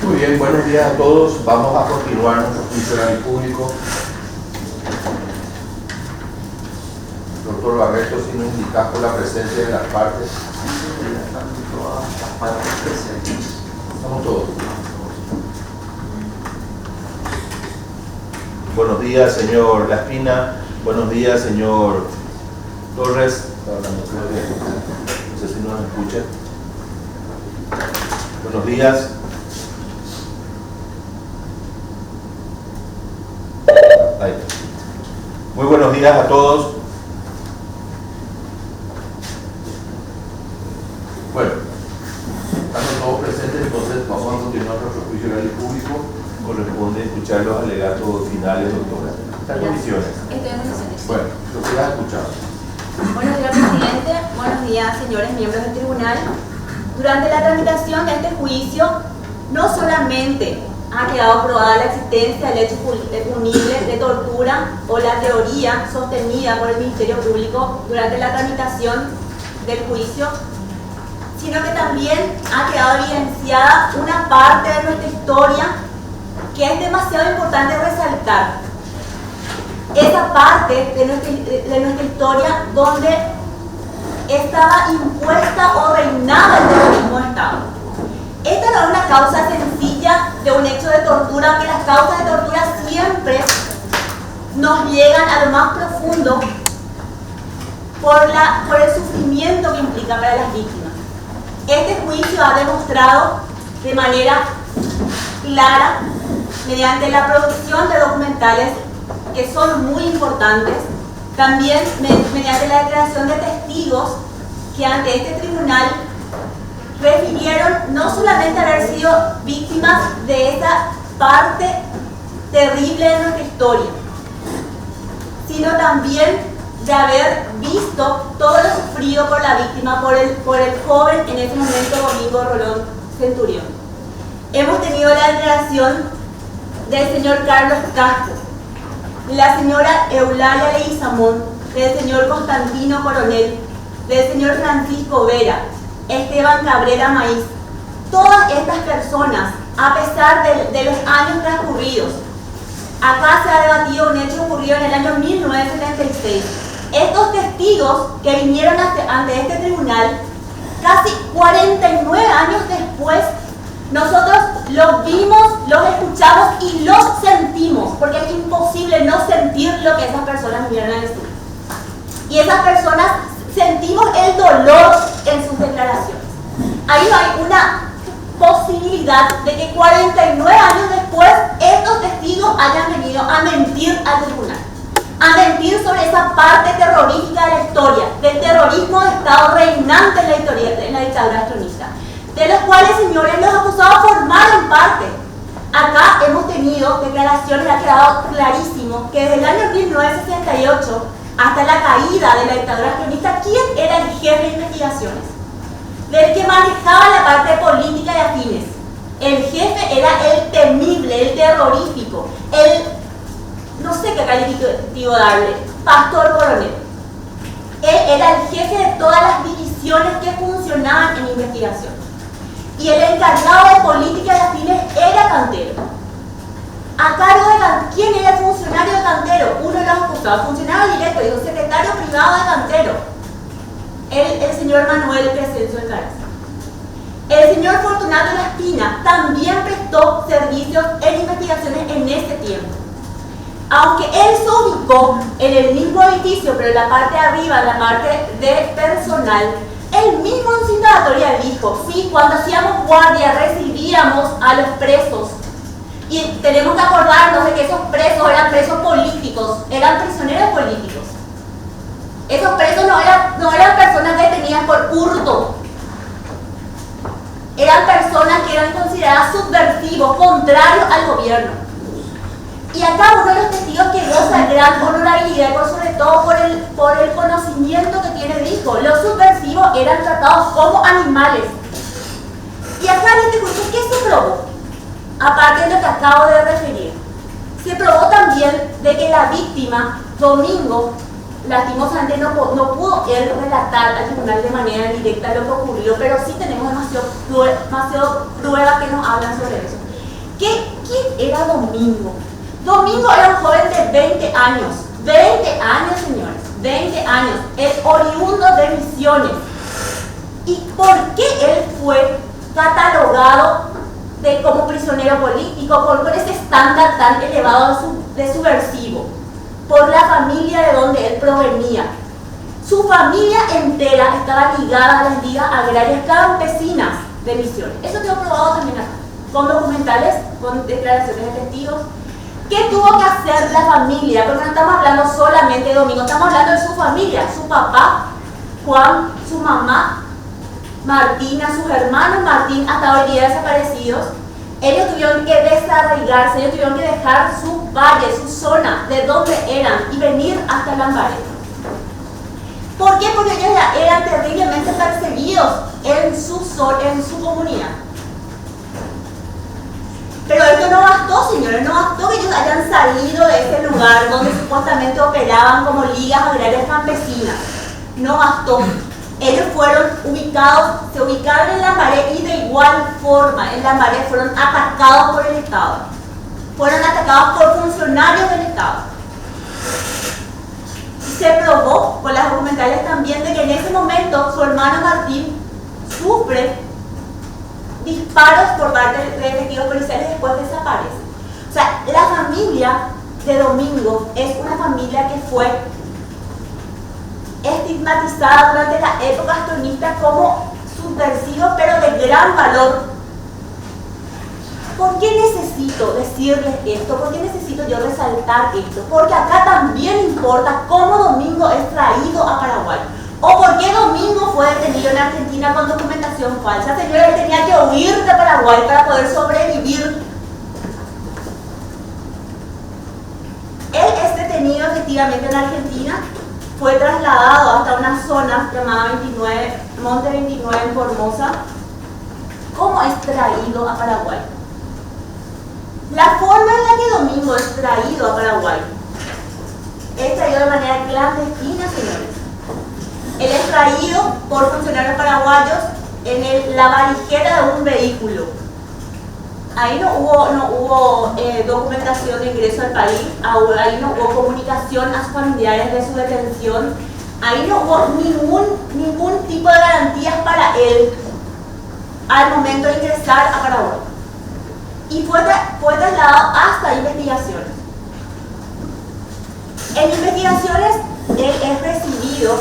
Muy bien, buenos días a todos. Vamos a continuar nuestro juicio oral y público. Doctor Barreto, si nos indicas por la presencia de las partes. Están todas las partes presentes. Estamos todos. Buenos días, señor Laspina. Buenos días, señor Torres. No sé si nos escucha. Buenos días. Ahí. Muy buenos días a todos. Bueno, estamos todos presentes, entonces vamos a continuar nuestro juicio oral y público. Corresponde escuchar los alegatos finales, doctora. ¿Están en condiciones? Estoy en condiciones. Bueno, lo que has escuchado. Buenos días, presidente. Buenos días, señores miembros del tribunal. Durante la tramitación de este juicio, no solamente ha quedado probada la existencia del hecho punible de tortura o la teoría sostenida por el Ministerio Público durante la tramitación del juicio, sino que también ha quedado evidenciada una parte de nuestra historia que es demasiado importante resaltar. Esa parte de nuestra historia donde estaba impuesta o reinaba el terrorismo de Estado. Esta no es una causa sencilla de un hecho de tortura, aunque las causas de tortura siempre nos llegan a lo más profundo por el sufrimiento que implica para las víctimas. Este juicio ha demostrado de manera clara, mediante la producción de documentales que son muy importantes, también mediante la declaración de testigos que ante este tribunal refirieron no solamente haber sido víctimas de esa parte terrible de nuestra historia, sino también de haber visto todo lo sufrido por la víctima, por el joven en ese momento Domingo Rolón Centurión. Hemos tenido la declaración del señor Carlos Castro, la señora Eulalia Leguizamón, del señor Constantino Coronel, del señor Francisco Vera, Esteban Cabrera Maíz. Todas estas personas, a pesar de los años transcurridos, acá se ha debatido un hecho ocurrido en el año 1976. Estos testigos que vinieron ante este tribunal, casi 49 años después, nosotros los vimos, los escuchamos y los sentimos, porque es imposible no sentir lo que esas personas vinieron a decir. Y esas personas sentimos el dolor en sus declaraciones. Ahí no hay una posibilidad de que 49 años después estos testigos hayan venido a mentir al tribunal, a mentir sobre esa parte terrorífica de la historia, del terrorismo de Estado reinante en la dictadura estronista, de los cuales, señores, los acusados formaron parte. Acá hemos tenido declaraciones, ha quedado clarísimo que desde el año 1968 hasta la caída de la dictadura estronista, ¿quién era el jefe de investigaciones? Del que manejaba la parte política y afines. El jefe era el temible, el terrorífico, no sé qué calificativo darle, Pastor Coronel. Él era el jefe de todas las divisiones que funcionaban en investigación. Y el encargado de política y afines era Cantero. A cargo de ¿quién era el funcionario de Cantero? Uno de los acusados, funcionario directo, digo, secretario privado de Cantero. El señor Manuel Crescencio Alcaraz. El señor Fortunato Laspina también prestó servicios en investigaciones en ese tiempo. Aunque él se ubicó en el mismo edificio, pero en la parte de arriba, en la parte de personal, el mismo en su indagatoria dijo, sí, cuando hacíamos guardia recibíamos a los presos. Y tenemos que acordarnos de que esos presos eran presos políticos, eran prisioneros políticos. Esos presos no eran personas detenidas por hurto. Eran personas que eran consideradas subversivos, contrarios al gobierno. Y acá uno de los testigos que goza de gran honorabilidad, por sobre todo por el conocimiento que tiene, dijo, los subversivos eran tratados como animales. Y acá en este juicio, ¿qué se probó? Aparte de lo que acabo de referir, se probó también de que la víctima, Domingo, lastimosamente no pudo él relatar al tribunal de manera directa lo que ocurrió, pero sí tenemos demasiado pruebas que nos hablan sobre eso. ¿Quién era Domingo? Domingo era un joven de 20 años. 20 años, señores. 20 años. Es oriundo de Misiones. ¿Y por qué él fue catalogado como prisionero político con ese estándar tan elevado de subversivo? Por la familia de donde él provenía. Su familia entera estaba ligada a las ligas agrarias campesinas de Misiones. Eso quedó probado también acá, con documentales, con declaraciones de testigos. ¿Qué tuvo que hacer la familia? Porque no estamos hablando solamente de Domingo, estamos hablando de su familia, su papá, Juan, su mamá, Martina, sus hermanos Martín, hasta hoy día desaparecidos. Ellos tuvieron que desarraigarse, ellos tuvieron que dejar su valle, su zona, de donde eran, y venir hasta Lambaré. ¿Por qué? Porque ellos ya eran terriblemente perseguidos en su comunidad. Pero esto no bastó, señores, no bastó que ellos hayan salido de ese lugar donde supuestamente operaban como ligas agrarias campesinas. No bastó. Ellos se ubicaron en Lambaré y de igual forma en Lambaré fueron atacados por el Estado. Fueron atacados por funcionarios del Estado. Se probó con las documentales también de que en ese momento su hermano Martín sufre disparos por parte de efectivos policiales y después desaparece. O sea, la familia de Domingo es una familia que fue estigmatizada durante la época astonista como subversivo, pero de gran valor. ¿Por qué necesito decirles esto? ¿Por qué necesito yo resaltar esto? Porque acá también importa cómo Domingo es traído a Paraguay. ¿O por qué Domingo fue detenido en Argentina con documentación falsa? Señores, él tenía que huir de Paraguay para poder sobrevivir. Él es detenido efectivamente en Argentina, fue trasladado hasta una zona llamada Monte 29 en Formosa. ¿Cómo es traído a Paraguay? La forma en la que Domingo es traído a Paraguay es traído de manera clandestina, señores. Él es traído por funcionarios paraguayos en la valijera de un vehículo. Ahí no hubo documentación de ingreso al país, ahí no hubo comunicación a sus familiares de su detención, ahí no hubo ningún tipo de garantías para él al momento de ingresar a Paraguay. Y fue trasladado hasta investigaciones. En investigaciones él es recibido,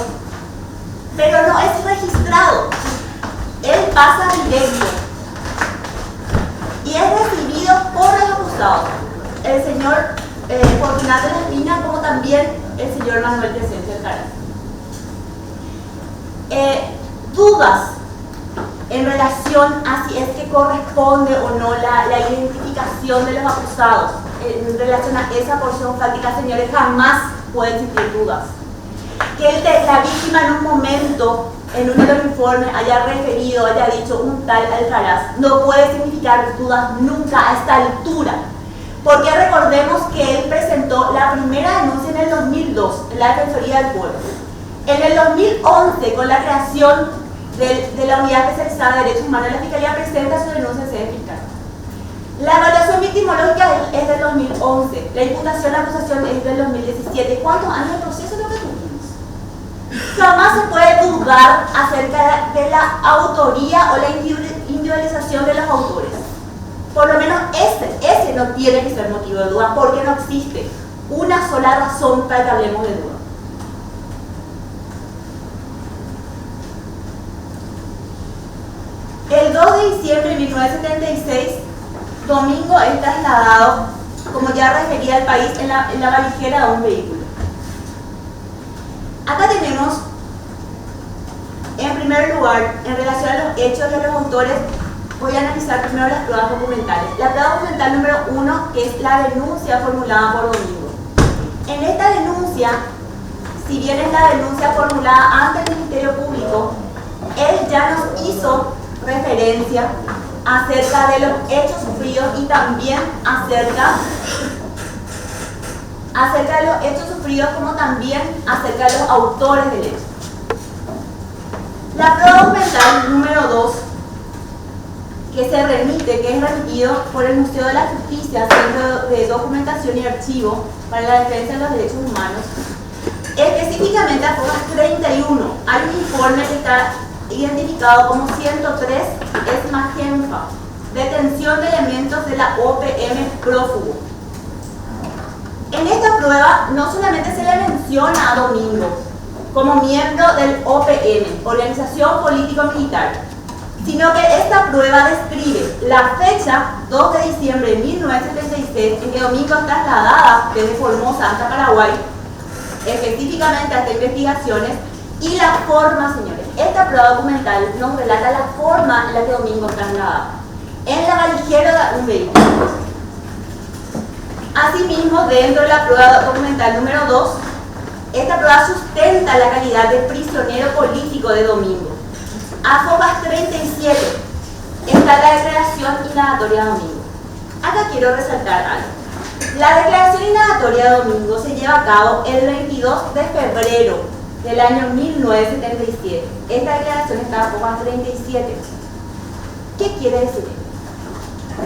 pero no es registrado. Él pasa directo y es recibido por los acusados, el señor Fortunato Espina, como también el señor Manuel Crescencio Alcaraz. Dudas en relación a si es que corresponde o no la identificación de los acusados en relación a esa porción fáctica, señores, jamás puede existir dudas. Que la víctima en un momento, en uno de los informes, haya dicho un tal Alcaraz, no puede significar dudas nunca a esta altura. Porque recordemos que él presentó la primera denuncia en el 2002 en la Defensoría del Pueblo. En el 2011, con la creación de la Unidad Especializada de Derechos Humanos, la Fiscalía presenta su denuncia en sede fiscal. La evaluación victimológica es del 2011, la imputación, la acusación es del 2017. ¿Cuántos años de proceso es lo que tuvimos? Jamás se puede dudar acerca de la autoría o la individualización de los autores. Por lo menos ese no tiene que ser motivo de duda, porque no existe una sola razón para que hablemos de duda. El 2 de diciembre de 1976, Domingo es trasladado, como ya refería, al país en la valijera de un vehículo. Acá tenemos, en primer lugar, en relación a los hechos de los autores, voy a analizar primero las pruebas documentales. La prueba documental número 1, que es la denuncia formulada por Domingo. En esta denuncia, si bien es la denuncia formulada ante el Ministerio Público, él ya nos hizo referencia acerca de los hechos sufridos y también acerca de los hechos sufridos, como también acerca de los autores del hecho. La prueba documental número 2, que se remite, que es remitido por el Museo de la Justicia, Centro de Documentación y Archivo para la Defensa de los Derechos Humanos, específicamente a FOGAS 31, hay un informe que está identificado como 103 ESMAGENFA, detención de elementos de la OPM prófugo. En esta prueba no solamente se le menciona a Domingo como miembro del OPM, Organización Político-Militar, sino que esta prueba describe la fecha 2 de diciembre de 1976 en que Domingo es trasladada desde Formosa hasta Paraguay, específicamente hasta investigaciones, y la forma, señores. Esta prueba documental nos relata la forma en la que Domingo es trasladado en la valijero de un vehículo. Asimismo, dentro de la prueba documental número 2, esta prueba sustenta la calidad de prisionero político de Domingo. A FOGAS 37 está la declaración indagatoria de Domingo. Acá quiero resaltar algo. La declaración indagatoria de Domingo se lleva a cabo el 22 de febrero del año 1977. Esta declaración está en FOGAS 37. ¿Qué quiere decir?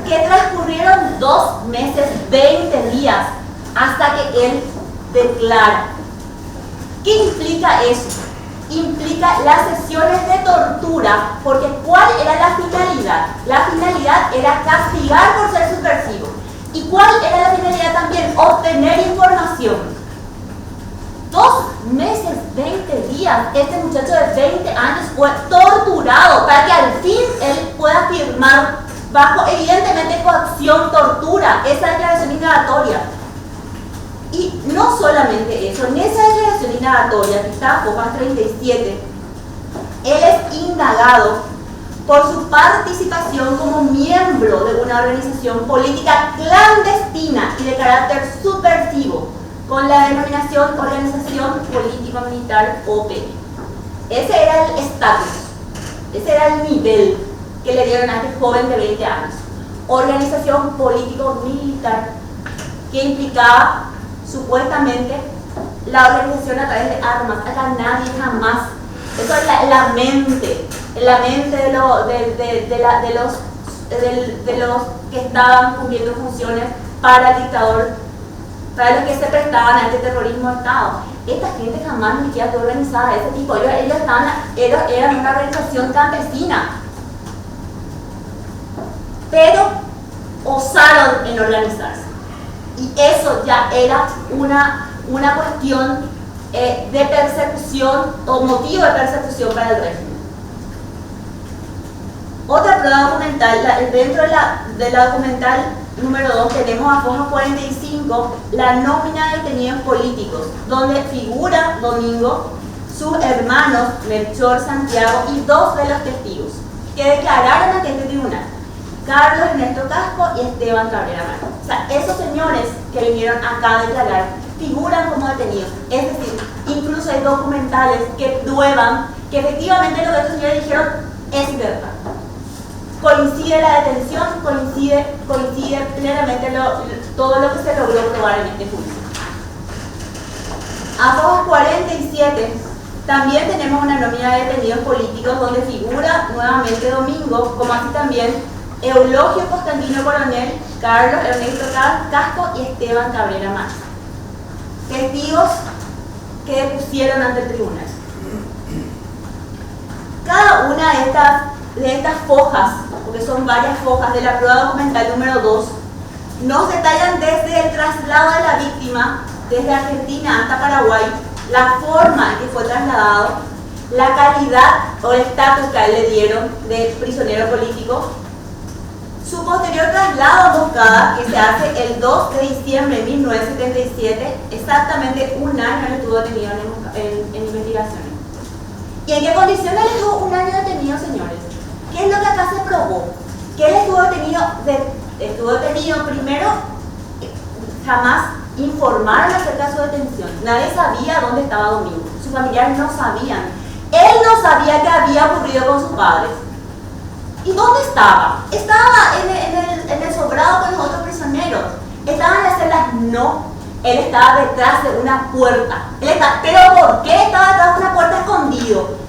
Que transcurrieron 2 meses, 20 días hasta que él declara. ¿Qué implica eso? Implica las sesiones de tortura, porque ¿cuál era la finalidad? La finalidad era castigar por ser subversivo. ¿Y cuál era la finalidad también? Obtener información. 2 meses, 20 días, este muchacho de 20 años fue torturado para que al fin él pueda firmar bajo evidentemente coacción, tortura, esa declaración indagatoria. Y no solamente eso, en esa declaración indagatoria, que está en FOGAS 37, él es indagado por su participación como miembro de una organización política clandestina y de carácter subversivo, con la denominación Organización Político-Militar OPM. Ese era el estatus, ese era el nivel que le dieron a este joven de 20 años. Organización político-militar, que implicaba supuestamente la organización a través de armas. Acá nadie jamás, eso es la mente de los que estaban cumpliendo funciones para el dictador, para los que se prestaban a este terrorismo de Estado. Esta gente jamás ni siquiera fue organizada de ese tipo. Ellos eran una organización campesina, pero osaron en organizarse. Y eso ya era una cuestión de persecución o motivo de persecución para el régimen. Otra prueba documental, dentro de la documental número 2 tenemos a FOGAS 45, la nómina de detenidos políticos, donde figura Domingo, sus hermanos Melchor, Santiago y 2 de los testigos que declararon ante este tribunal: Carlos Ernesto Casco y Esteban Cabrera Mano. O sea, esos señores que vinieron acá a declarar figuran como detenidos. Es decir, incluso hay documentales que prueban que efectivamente lo que estos señores dijeron es verdad. Coincide la detención, coincide plenamente todo lo que se logró probar en este juicio. A FOGAS 47 también tenemos una nómina de detenidos políticos donde figura nuevamente Domingo, como así también Eulogio Constantino Coronel, Carlos Ernesto Casco y Esteban Cabrera Mano. Testigos que depusieron ante el tribunal. Cada una de estas fojas, porque son varias fojas de la prueba documental número 2, nos detallan desde el traslado de la víctima desde Argentina hasta Paraguay, la forma en que fue trasladado, la calidad o el estatus que a él le dieron de prisionero político, su posterior traslado a Moncada, que se hace el 2 de diciembre de 1977, exactamente un año él estuvo detenido en investigaciones. ¿Y en qué condiciones él estuvo un año detenido, señores? ¿Qué es lo que acá se probó? Que él estuvo detenido primero, jamás informaron acerca de su detención. Nadie sabía dónde estaba Domingo. Sus familiares no sabían. Él no sabía qué había ocurrido con sus padres. ¿Y dónde estaba? Estaba en el sobrado con los otros prisioneros. ¿Estaba en las celdas? No. Él estaba detrás de una puerta. ¿Pero por qué estaba detrás de una puerta escondido?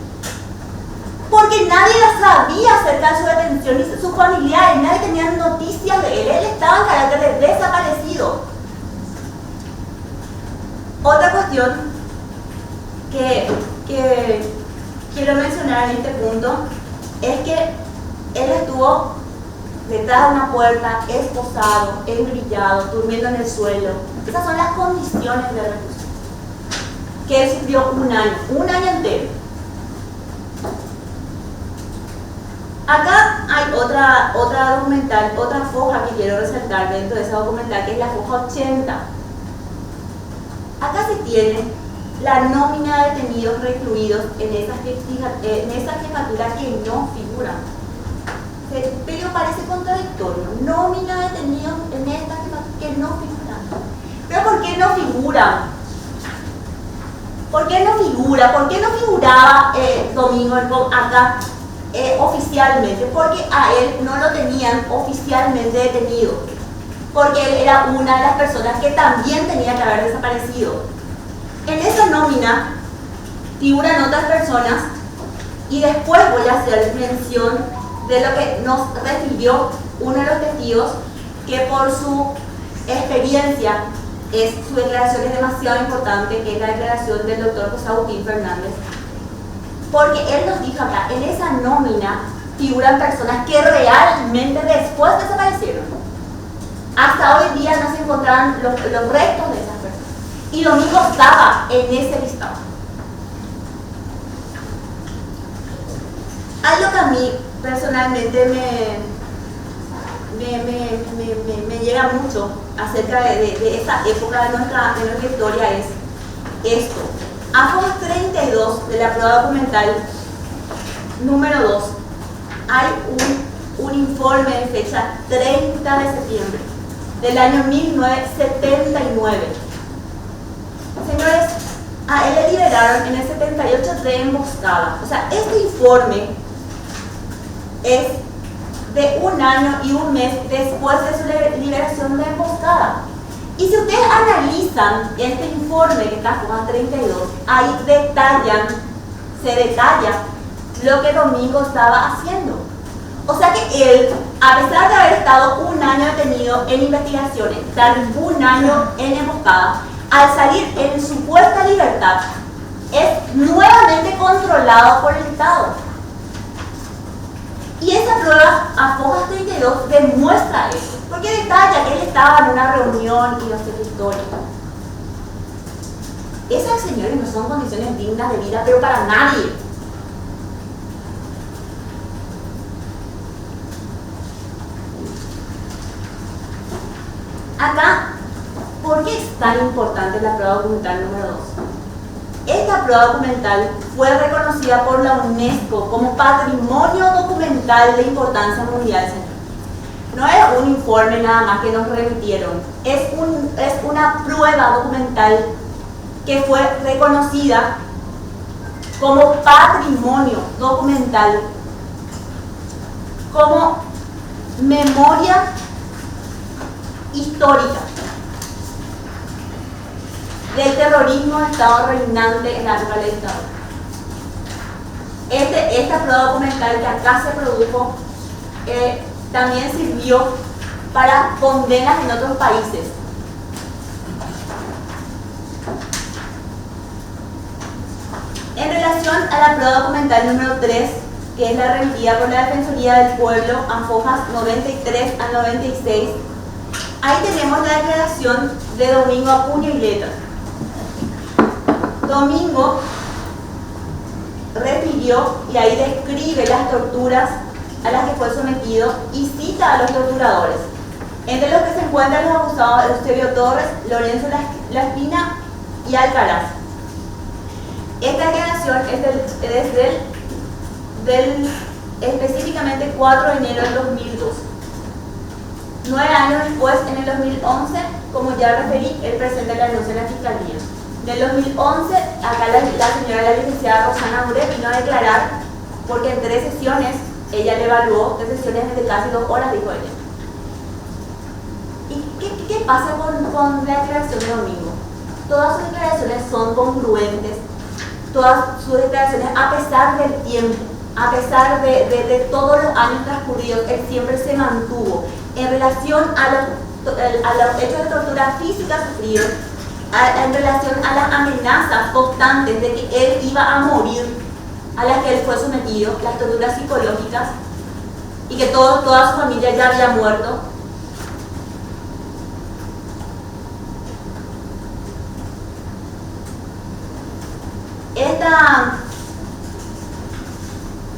porque nadie sabía acerca de su detención ni sus familiares, nadie tenía noticias de él, él estaba en carácter de desaparecido. Otra cuestión que quiero mencionar en este punto es que él estuvo detrás de una puerta, esposado, engrillado, durmiendo en el suelo. Esas son las condiciones de reclusión. Que él sufrió un año entero. Acá hay otra documental, otra foja que quiero resaltar dentro de esa documental, que es la foja 80. Acá se tiene la nómina de detenidos recluidos en esa jefatura que no figuran. Pero parece contradictorio. Nómina de detenidos en esta jefatura que no figuran. ¿Pero por qué no figuran? ¿Por qué no figura? ¿Por qué no figuraba Domingo acá oficialmente? Porque a él no lo tenían oficialmente detenido. Porque él era una de las personas que también tenía que haber desaparecido. En esa nómina figuran otras personas y después voy a hacer mención de lo que nos refirió uno de los testigos, que por su experiencia, su declaración es demasiado importante, que es la declaración del doctor José Agustín Fernández, porque él nos dijo acá, en esa nómina figuran personas que realmente después desaparecieron. Hasta hoy día no se encontraban los restos de esas personas. Y Domingo estaba en ese listado. Algo que a mí personalmente me llega mucho acerca de esa época de nuestra historia es esto. A foja 32 de la prueba documental número 2 hay un informe de fecha 30 de septiembre del año 1979. Señores, a él le liberaron en el 78 de emboscada. O sea, este informe es de un año y un mes después de su liberación de emboscada. Y si ustedes analizan este informe que está en 32, ahí se detalla lo que Domingo estaba haciendo. O sea que él, a pesar de haber estado un año detenido en investigaciones, estar un año en emboscada, al salir en supuesta libertad, es nuevamente controlado por el Estado. Y esa prueba a foja 32 demuestra eso, porque detalla que él estaba en una reunión y no sé qué historia. Esas, señores, no son condiciones dignas de vida, pero para nadie. Acá, ¿por qué es tan importante la prueba documental número 2? Esta prueba documental fue reconocida por la UNESCO como Patrimonio Documental de Importancia Mundial, señor. No es un informe nada más que nos remitieron, es una prueba documental que fue reconocida como patrimonio documental, como memoria histórica del terrorismo del Estado reinante en la época del Estado. Esta prueba documental que acá se produjo también sirvió para condenas en otros países. En relación a la prueba documental número 3, que es la remitida por la Defensoría del Pueblo a fojas 93 al 96, ahí tenemos la declaración de Domingo a puño y letra. Domingo refirió y ahí describe las torturas a las que fue sometido y cita a los torturadores, entre los que se encuentran los acusados Eusebio Torres, Lorenzo Laspina y Alcaraz. Esta declaración es del específicamente 4 de enero del 2002. 9 años después, en el 2011, como ya referí, él presenta la denuncia en la Fiscalía. Del 2011, acá la licenciada Rosana Mure vino a declarar porque en 3 sesiones ella le evaluó, 3 sesiones de casi 2 horas, dijo ella. ¿Y qué pasa con la declaración de Domingo? Todas sus declaraciones son congruentes, todas sus declaraciones, a pesar del tiempo, a pesar de todos los años transcurridos, él siempre se mantuvo en relación a los hechos de tortura física sufridos, en relación a las amenazas constantes de que él iba a morir, a las que él fue sometido, las torturas psicológicas, y que toda su familia ya había muerto.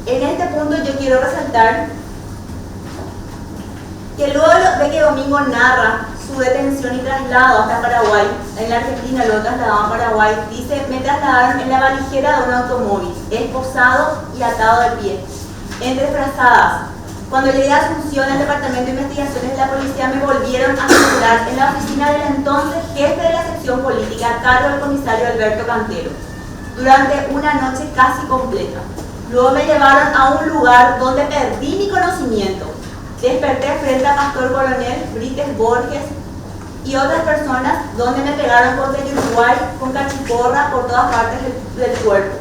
En este punto yo quiero resaltar que luego de que Domingo narra su detención y traslado hasta Paraguay, en la Argentina lo trasladaban a Paraguay, dice: me trasladaron en la valijera de un automóvil, esposado y atado de pie, entre frazadas. Cuando llegué a Asunción, al Departamento de Investigaciones de la Policía, me volvieron a asegurar en la oficina del entonces jefe de la sección política, a cargo del comisario Alberto Cantero, durante una noche casi completa. Luego me llevaron a un lugar donde perdí mi conocimiento. Desperté frente a Pastor Coronel, Brites Borges y otras personas, donde me pegaron con el Uruguay, con cachiporra por todas partes del cuerpo.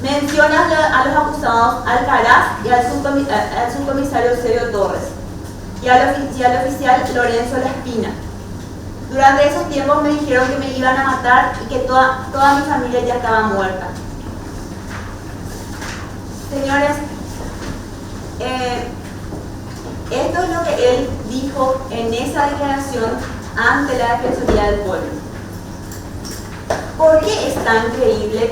Menciona a los acusados Alcaraz y al subcomisario Eusebio Torres y al oficial Lorenzo La Espina. Durante esos tiempos me dijeron que me iban a matar y que toda mi familia ya estaba muerta. Señores, esto es lo que él dijo en esa declaración ante la Defensoría del Pueblo. ¿Por qué es tan creíble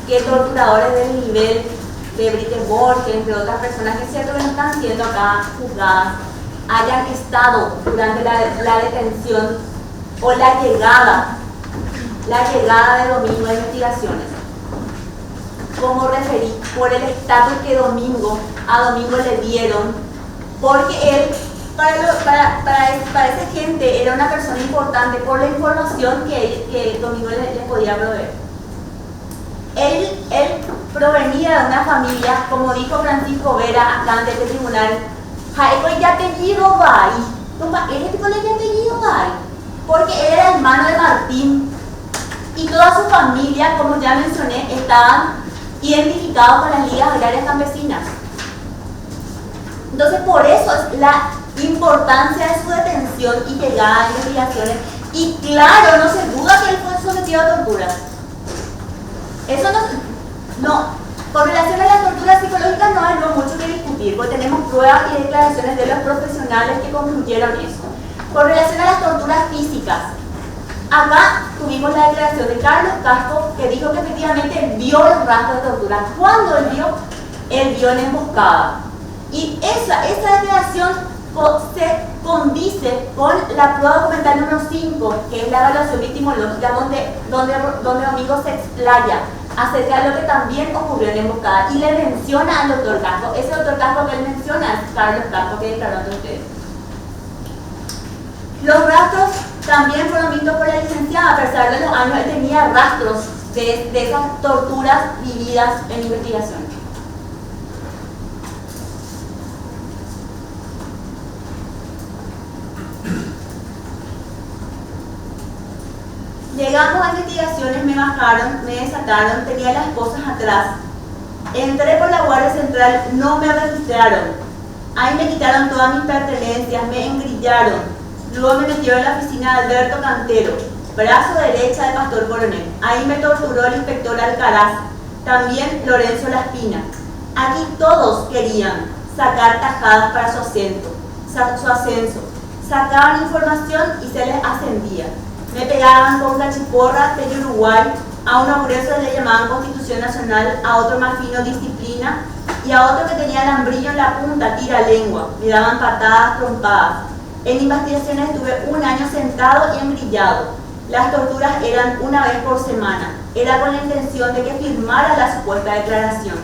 que torturadores del nivel de Brites Borges, entre otras personas, que es cierto que no están siendo acá juzgadas, hayan estado durante la detención o la llegada de Domingo a investigaciones? Como referí, por el estatus que a Domingo le dieron, porque él, para esa gente, era una persona importante por la información que Domingo les podía proveer. Él provenía de una familia, como dijo Francisco Vera acá ante este tribunal, porque él era hermano de Martín y toda su familia, como ya mencioné, estaban identificados con las ligas agrarias campesinas. Entonces, por eso es la importancia de su detención y llegada a investigaciones. Y claro, no se duda que él fue sometido a torturas. Eso no, con relación a las torturas psicológicas no hay mucho que discutir, porque tenemos pruebas y declaraciones de los profesionales que concluyeron eso. Con relación a las torturas físicas, acá tuvimos la declaración de Carlos Casco, que dijo que efectivamente vio los rastros de tortura. ¿Cuándo él vio? Él vio en emboscada. Y esa declaración se condice con la prueba documental número 5, que es la evaluación victimológica, donde Domingo se explaya acerca de lo que también ocurrió en emboscada y le menciona al doctor Casco. Ese doctor Casco que él menciona es Carlos Casco, que declaró ante ustedes. Los rastros también fueron vistos por la licenciada. A pesar de los años, él tenía rastros de esas torturas vividas en investigación. Llegamos a investigaciones, me bajaron, me desataron, tenía las cosas atrás. Entré por la Guardia Central, no me registraron. Ahí me quitaron todas mis pertenencias, me engrillaron. Luego me metieron en la oficina de Alberto Cantero, brazo derecha del Pastor Coronel. Ahí me torturó el inspector Alcaraz, también Lorenzo La Espina. Aquí todos querían sacar tajadas para su ascenso. Sacaban información y se les ascendía. Me pegaban con cachiporra de Uruguay, a uno grueso le llamaban Constitución Nacional, a otro más fino Disciplina, y a otro que tenía alambrillo en la punta, tira lengua. Me daban patadas, trompadas. En investigaciones estuve un año sentado y engrillado. Las torturas eran una vez por semana. Era con la intención de que firmara la supuesta declaración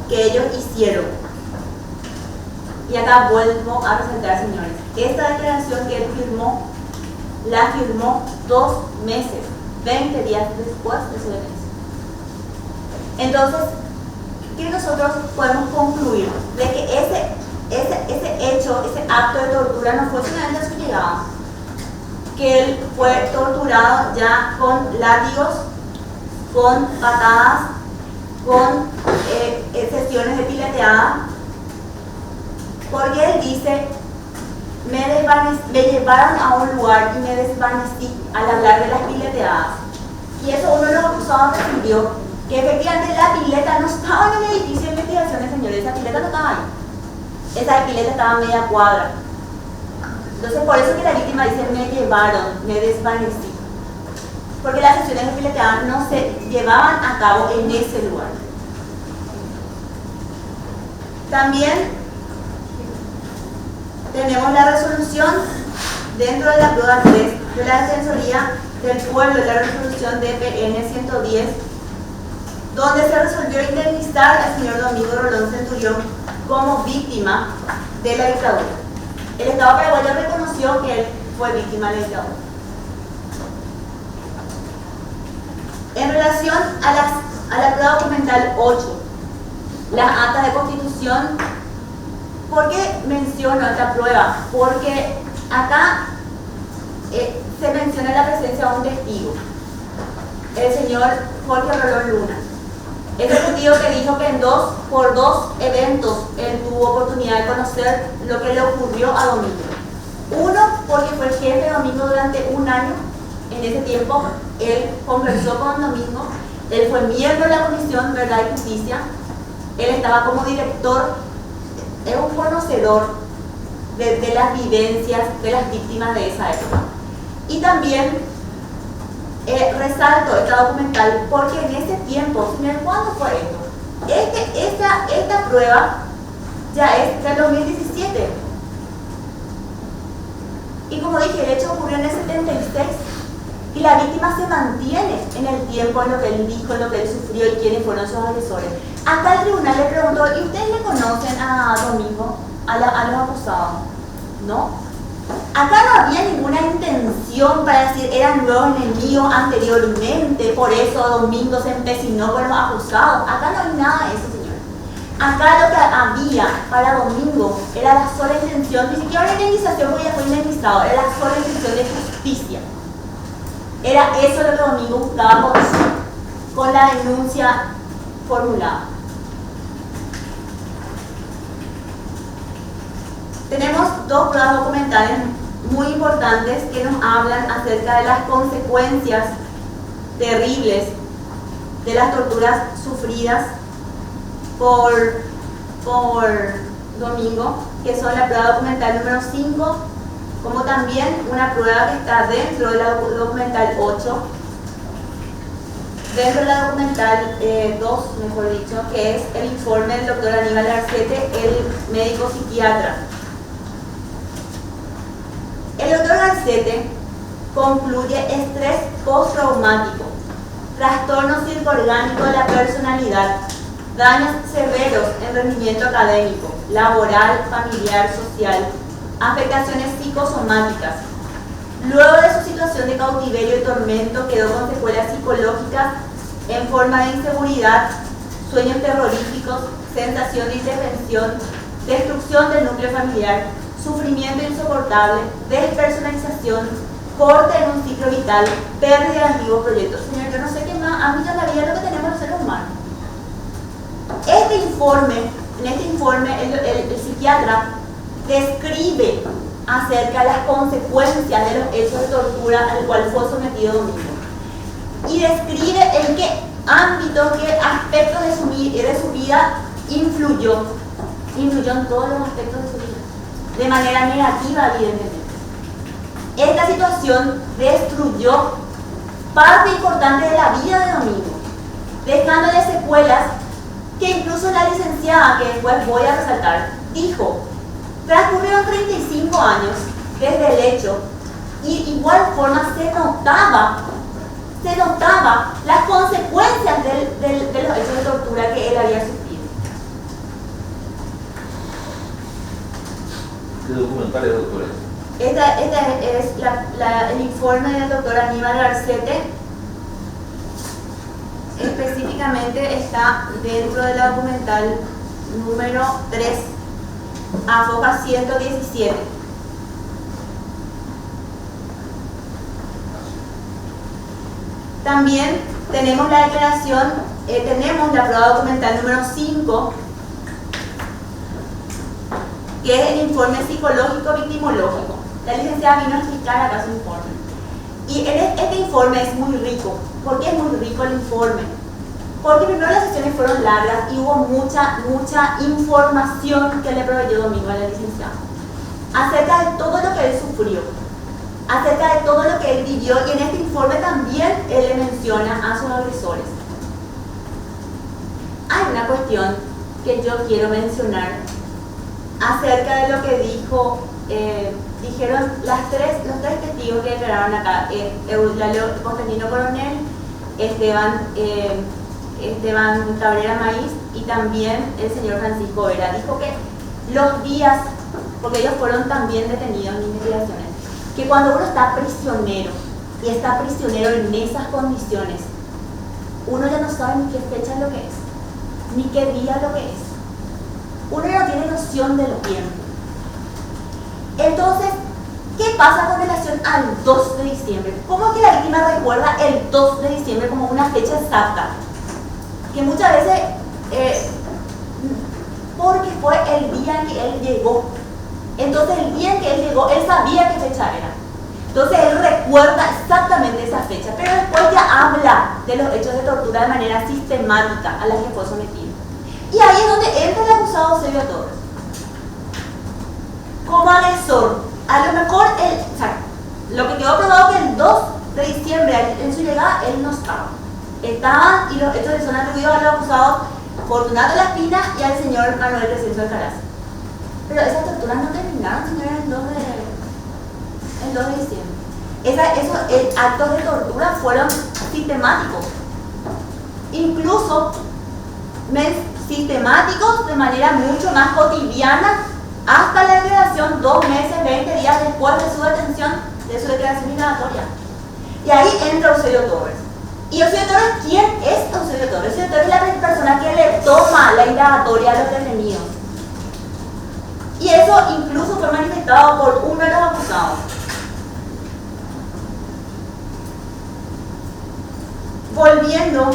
que ellos hicieron. Y acá vuelvo a presentar, señores. Esta declaración que él firmó, la firmó 2 meses, 20 días después de su detención. Entonces, ¿qué nosotros podemos concluir? De que ese hecho, ese acto de tortura no fue solamente a su llegada, que él fue torturado ya con látigos, con patadas con sesiones de pileteada, porque él dice, me llevaron a un lugar y me desvanecí al hablar de las pileteadas. Y eso uno de los acusados refirió, que efectivamente la pileta no estaba en el edificio de investigaciones, señores, esa pileta no estaba ahí. Esa pileta estaba a media cuadra. Entonces por eso que la víctima dice, me llevaron, me desvanecí. Porque las sesiones de pileteada no se llevaban a cabo en ese lugar. También tenemos la resolución dentro de la prueba 3 de la Defensoría del Pueblo, la resolución de PN 110, donde se resolvió indemnizar al señor Domingo Rolón Centurión como víctima de la dictadura. El Estado paraguayo reconoció que él fue víctima de la dictadura. En relación a la prueba documental 8, las actas de constitución, ¿por qué menciono esta prueba? Porque acá se menciona la presencia de un testigo, el señor Jorge Rolón Luna. Ese testigo que dijo que por dos eventos él tuvo oportunidad de conocer lo que le ocurrió a Domingo. Uno, porque fue el jefe de Domingo durante un año. En ese tiempo él conversó con Domingo, él fue miembro de la Comisión Verdad y Justicia, él estaba como director, es un conocedor de las vivencias de las víctimas de esa época. Y también resalto esta documental porque en ese tiempo, señor, ¿cuándo fue esto? Esta prueba ya es del 2017. Y como dije, el hecho ocurrió en el 76 y la víctima se mantiene en el tiempo, en lo que él dijo, en lo que él sufrió y quiénes fueron sus agresores. Acá el tribunal le preguntó, ¿y ustedes le conocen a Domingo, a los acusados? No. Acá no había ninguna intención para decir eran nuevos enemigos anteriormente, por eso Domingo se empecinó con los acusados. Acá no hay nada de eso, señor. Acá lo que había para Domingo era la sola intención, ni siquiera una indemnización porque ya fue indemnizado, era la sola intención de justicia. Era eso lo que Domingo buscaba con la denuncia formulada. Tenemos dos pruebas documentales muy importantes que nos hablan acerca de las consecuencias terribles de las torturas sufridas por Domingo, que son la prueba documental número 5, como también una prueba que está dentro de la documental 8, dentro de la documental 2, mejor dicho, que es el informe del doctor Aníbal Garcete, el médico psiquiatra. El doctor Garcete concluye estrés postraumático, trastorno psicoorgánico de la personalidad, daños severos en rendimiento académico, laboral, familiar, social, afectaciones psicosomáticas. Luego de su situación de cautiverio y tormento quedó con secuelas psicológicas en forma de inseguridad, sueños terroríficos, sensación de indefensión, destrucción del núcleo familiar, sufrimiento insoportable, despersonalización, corte en un ciclo vital, pérdida de antiguos proyectos. Señor, yo no sé qué más, a mí ya la vida lo que tenemos los seres humanos. En este informe, el psiquiatra describe acerca de las consecuencias de los hechos de tortura al cual fue sometido Domingo. Y describe en qué ámbito, qué aspectos de su vida influyó en todos los aspectos de su vida. De manera negativa, evidentemente. Esta situación destruyó parte importante de la vida de Domingo, dejándole secuelas que incluso la licenciada, que después voy a resaltar, dijo, transcurrieron 35 años desde el hecho y de igual forma se notaba las consecuencias de los hechos de tortura que él había sufrido. ¿Qué documental es, doctora? Este es el informe del doctor Aníbal Garcete. Específicamente está dentro de la documental número 3, a foja 117. También tenemos la declaración tenemos la prueba documental número 5, que es el informe psicológico victimológico. La licenciada vino a explicar acá su informe. Y este informe es muy rico. ¿Por qué es muy rico el informe? Porque primero las sesiones fueron largas y hubo mucha información que le proveyó Domingo a la licenciada acerca de todo lo que él sufrió, acerca de todo lo que él vivió, y en este informe también él le menciona a sus agresores. Hay una cuestión que yo quiero mencionar acerca de lo que dijeron los tres testigos que declararon acá, Eulalio Constantino Coronel, Esteban Cabrera Maíz y también el señor Francisco Vera. Dijo que los días, porque ellos fueron también detenidos en investigaciones, que cuando uno está prisionero y está prisionero en esas condiciones, uno ya no sabe ni qué fecha es lo que es, ni qué día es lo que es. Uno ya no tiene noción de los tiempos. Entonces, ¿qué pasa con relación al 2 de diciembre? ¿Cómo es que la víctima recuerda el 2 de diciembre como una fecha exacta? Que muchas veces, porque fue el día en que él llegó. Entonces, el día en que él llegó, él sabía qué fecha era. Entonces, él recuerda exactamente esa fecha, pero después ya habla de los hechos de tortura de manera sistemática a las que fue sometido. Y ahí es donde entra el acusado Eusebio Torres. Como agresor, a lo mejor lo que quedó probado que el 2 de diciembre, en su llegada, él no estaba. Estaban, y los hechos le son atribuidos a los acusados Fortunato La Espina y al señor Manuel Crescencio Alcaraz. Pero esas torturas no terminaron, señores, el 2 de diciembre. Esos actos de tortura fueron sistemáticos. Incluso sistemáticos de manera mucho más cotidiana, hasta la declaración 2 meses, 20 días después de su detención, de su declaración migratoria. Y ahí entra Eusebio Torres. ¿Y Eusebio Torres quién es Eusebio Torres? Eusebio Torres es la persona que le toma la indagatoria a los detenidos. Y eso incluso fue manifestado por uno de los acusados. Volviendo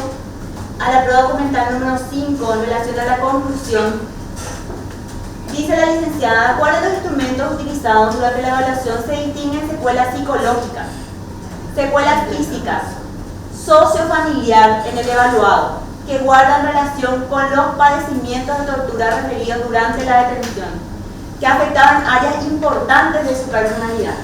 a la prueba documental número 5 en relación a la conclusión, dice la licenciada: de acuerdo a los instrumentos utilizados durante la evaluación se distinguen secuelas psicológicas, secuelas físicas, sociofamiliar en el evaluado, que guardan relación con los padecimientos de tortura referidos durante la detención, que afectaban áreas importantes de su personalidad.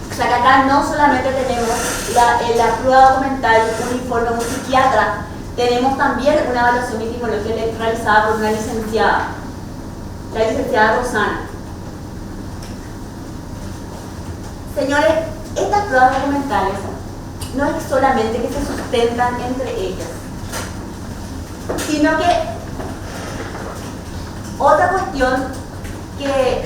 O sea que acá no solamente tenemos la prueba documental, un informe de un psiquiatra, tenemos también una evaluación victimológica realizada por una licenciada, la licenciada Rosana. Señores, estas pruebas documentales no es solamente que se sustentan entre ellas, sino que otra cuestión que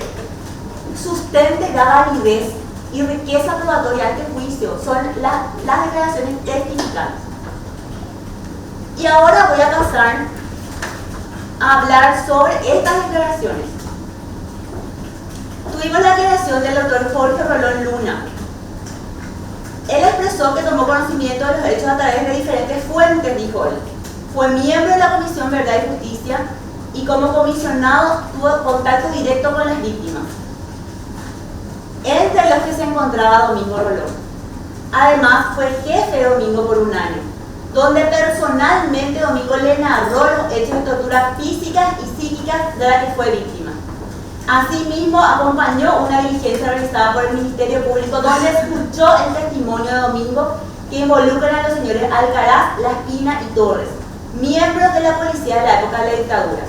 sustente la validez y riqueza probatoria ante juicio son las declaraciones testificales. Y ahora voy a pasar a hablar sobre estas declaraciones. Tuvimos la declaración del doctor Jorge Rolón Luna. Él expresó que tomó conocimiento de los hechos a través de diferentes fuentes, dijo él. Fue miembro de la Comisión Verdad y Justicia y como comisionado tuvo contacto directo con las víctimas, entre los que se encontraba Domingo Rolón. Además, fue jefe de Domingo por un año, donde personalmente Domingo le narró los hechos de tortura físicas y psíquicas de la que fue víctima. Asimismo, acompañó una diligencia realizada por el Ministerio Público donde escuchó el testimonio de Domingo que involucra a los señores Alcaraz, La Espina y Torres, miembros de la policía de la época de la dictadura.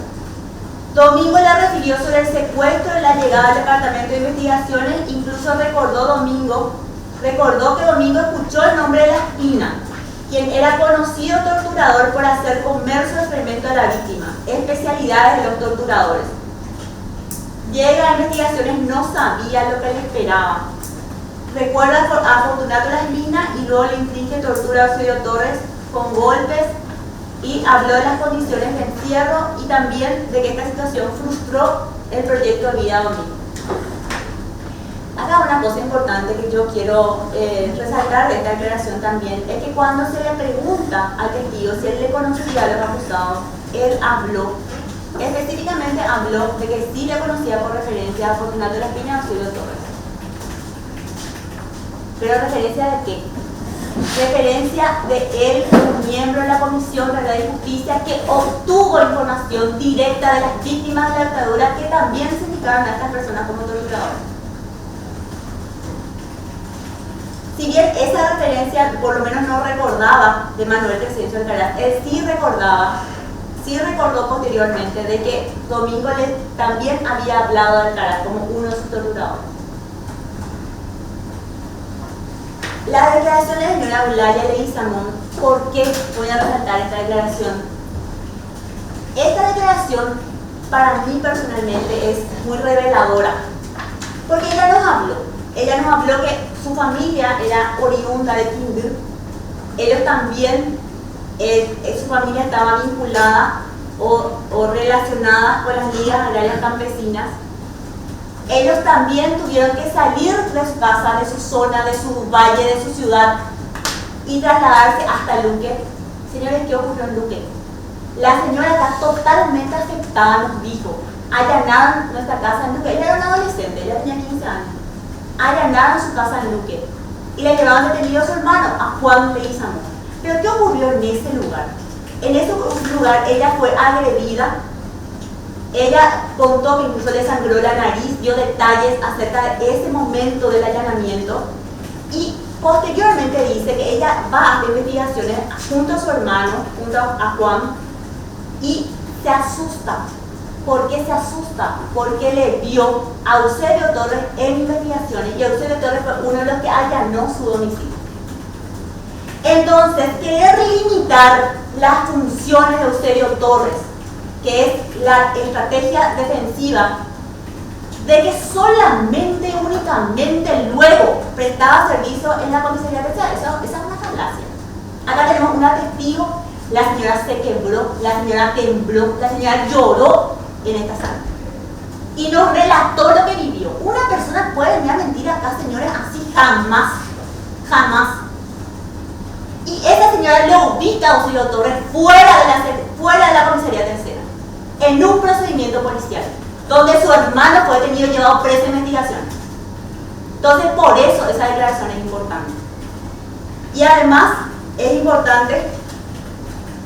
Domingo le refirió sobre el secuestro de la llegada al departamento de investigaciones, incluso recordó que Domingo escuchó el nombre de La Espina, quien era conocido torturador por hacer comercio de excremento a la víctima, especialidades de los torturadores. Llega a investigaciones, no sabía lo que le esperaba. Recuerda a Fortunato La Espina y luego le inflige tortura a Eusebio Torres con golpes y habló de las condiciones de encierro y también de que esta situación frustró el proyecto de vida de Domingo. Acá una cosa importante que yo quiero resaltar de esta declaración también es que cuando se le pregunta al testigo si él le conocía a los acusados, él habló, específicamente habló de que sí le conocía por referencia a Fortunato de la Peña o Silvio Torres. ¿Pero referencia de qué? Referencia de él, un miembro de la Comisión de Verdad y Justicia que obtuvo información directa de las víctimas de la dictadura que también se indicaron a estas personas como torturadores. Si bien esa referencia por lo menos no recordaba de Manuel Crescencio Alcaraz, él sí recordó posteriormente de que Domingo también había hablado de Alcaraz como uno de sus torturadores. La declaración de la señora Eulalia Leguizamón, ¿por qué voy a resaltar esta declaración? Esta declaración para mí personalmente es muy reveladora, porque ella nos habló que su familia era oriunda de Quindío, ellos también, su familia estaba vinculada o relacionada con las ligas agrarias campesinas. Ellos también tuvieron que salir de su casa, de su zona, de su valle, de su ciudad y trasladarse hasta Luque. Señores, ¿qué ocurrió en Luque? La señora está totalmente afectada, nos dijo. Allanaron nuestra casa en Luque. Ella era una adolescente, ella tenía 15 años. Allanaron su casa en Luque y le llevaron detenido a su hermano, a Juan Leguizamón. Pero ¿qué ocurrió en ese lugar? En ese lugar ella fue agredida. Ella contó que incluso le sangró la nariz, dio detalles acerca de ese momento del allanamiento y posteriormente dice que ella va a hacer investigaciones junto a su hermano, junto a Juan, y se asusta. ¿Por qué se asusta? Porque le vio a Eusebio Torres en investigaciones y Eusebio Torres fue uno de los que allanó su domicilio. Entonces, querer limitar las funciones de Eusebio Torres, que es la estrategia defensiva, de que solamente, únicamente luego prestaba servicio en la comisaría especial. Esa es una falacia. Acá tenemos una testigo, la señora se quebró, la señora tembló, la señora lloró en esta sala. Y nos relató lo que vivió. Una persona puede venir a mentir acá, señores, así jamás, jamás. Y esa señora le ubica a Eusebio Torres fuera de la comisaría tercera, en un procedimiento policial, donde su hermano fue detenido y llevado preso en investigación. Entonces, por eso esa declaración es importante. Y además, es importante,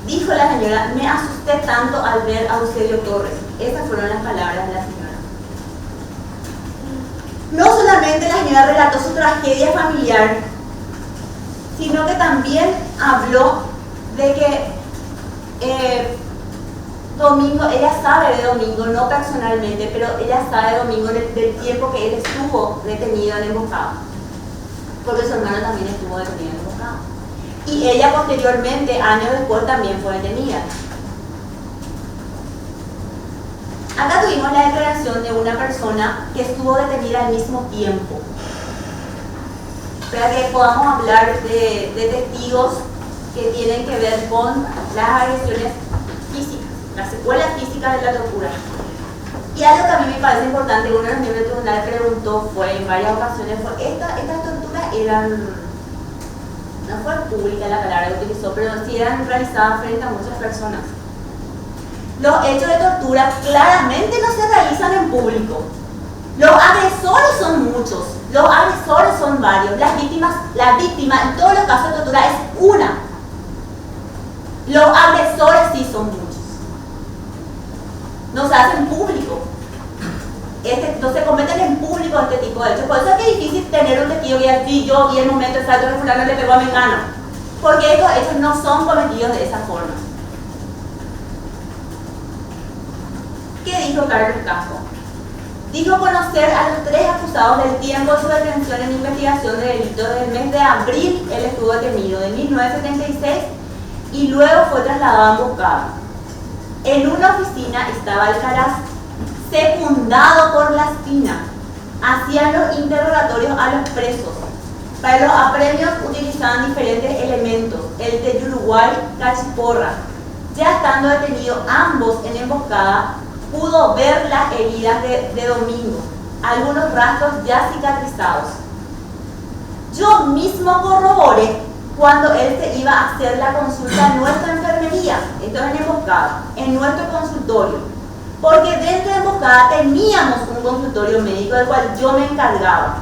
dijo la señora, me asusté tanto al ver a Eusebio Torres. Esas fueron las palabras de la señora. No solamente la señora relató su tragedia familiar, sino que también habló de que Domingo, ella sabe de Domingo, no personalmente, pero ella sabe de Domingo del tiempo que él estuvo detenido en emboscada, porque su hermano también estuvo detenido en emboscada. Y ella posteriormente, años después, también fue detenida. Acá tuvimos la declaración de una persona que estuvo detenida al mismo tiempo, para que podamos hablar de testigos que tienen que ver con las agresiones físicas, las secuelas físicas de la tortura. Y algo que a mí me parece importante, uno de los miembros del tribunal preguntó fue en varias ocasiones, estas torturas eran, no fue pública la palabra que utilizó, pero sí eran realizadas frente a muchas personas. Los hechos de tortura claramente no se realizan en público. Los agresores son muchos, los agresores son varios, la víctima en todos los casos de tortura es una. Los agresores sí son muchos. No se hacen público. No se cometen en público este tipo de hechos. Por eso es que es difícil tener un testigo que decir yo vi el momento exacto que fulano le pegó a Mengano. Porque estos hechos no son cometidos de esa forma. ¿Qué dijo Carlos Casco? Dijo conocer a los 3 acusados del tiempo de su detención en investigación de delitos. Desde el mes de abril él estuvo detenido, de 1976, y luego fue trasladado a emboscada. En una oficina estaba Alcaraz, secundado por la Espina. Hacían los interrogatorios a los presos. Para los apremios utilizaban diferentes elementos, el de Uruguay, cachiporra. Ya estando detenidos ambos en emboscada, pudo ver las heridas de Domingo. algunos rastros ya cicatrizados. Yo mismo corroboré cuando él se iba a hacer la consulta en nuestra enfermería, esto es en Emboscada, en nuestro consultorio, porque dentro de Emboscada teníamos un consultorio médico del cual yo me encargaba.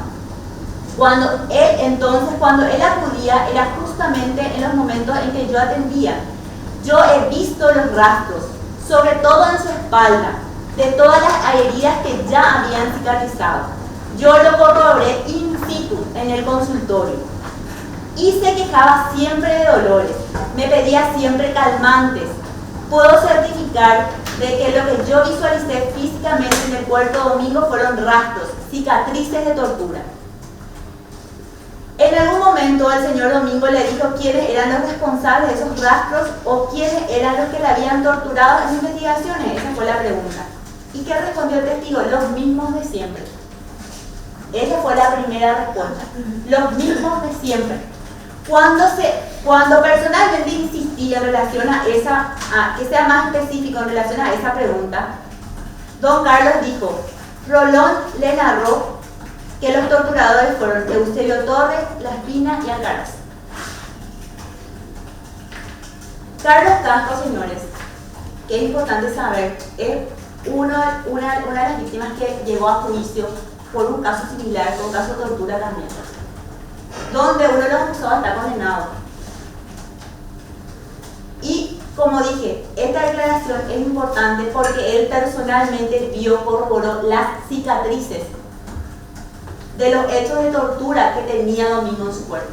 Cuando él acudía era justamente en los momentos en que yo atendía. Yo he visto los rastros, sobre todo en su espalda, de todas las heridas que ya habían cicatrizado. Yo lo corroboré in situ en el consultorio y se quejaba siempre de dolores, me pedía siempre calmantes. Puedo certificar de que lo que yo visualicé físicamente en el Puerto Domingo fueron rastros, cicatrices de tortura. En algún momento el señor Domingo le dijo quiénes eran los responsables de esos rastros o quiénes eran los que le habían torturado en investigaciones. Esa fue la pregunta. ¿Y qué respondió el testigo? Los mismos de siempre. Esa fue la primera respuesta. Los mismos de siempre. Cuando personalmente insistí en relación a que sea más específico en relación a esa pregunta, don Carlos dijo, Rolón le narró que los torturadores fueron Eusebio Torres, La Espina y Alcaraz. Carlos Casco, señores, que es importante saber, es una de las víctimas que llegó a juicio por un caso similar, por un caso de tortura también, donde uno de los acusados está condenado. Y como dije, esta declaración es importante porque él personalmente corroboró las cicatrices de los hechos de tortura que tenía Domingo en su cuerpo.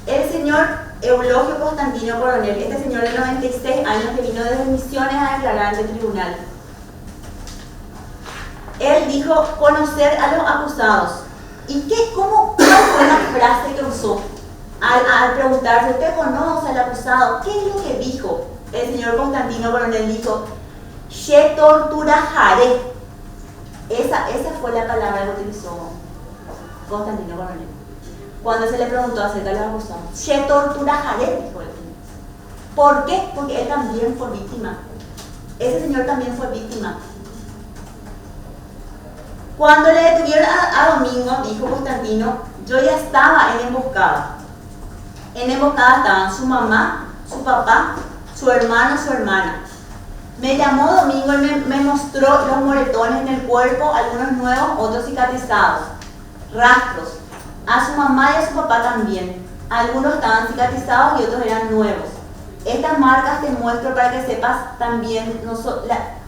El señor Eulogio Constantino Coronel, este señor de 96 años que vino desde Misiones a declarar ante el tribunal, él dijo conocer a los acusados. ¿Y cuál fue la frase que usó? Al preguntarse, ¿usted conoce al acusado? ¿Qué es lo que dijo? El señor Constantino Coronel dijo, "She torturajaré". Esa fue la palabra que utilizó Constantino Coronel cuando se le preguntó acerca de los acusados. "She torturajaré", dijo él. ¿Por qué? Porque él también fue víctima. Ese señor también fue víctima. Cuando le detuvieron a Domingo, dijo Constantino, yo ya estaba en emboscada. En emboscada estaban su mamá, su papá, su hermano, su hermana. Me llamó Domingo y me mostró los moretones en el cuerpo, algunos nuevos, otros cicatrizados, rastros. A su mamá y a su papá también. Algunos estaban cicatrizados y otros eran nuevos. Estas marcas te muestro para que sepas también,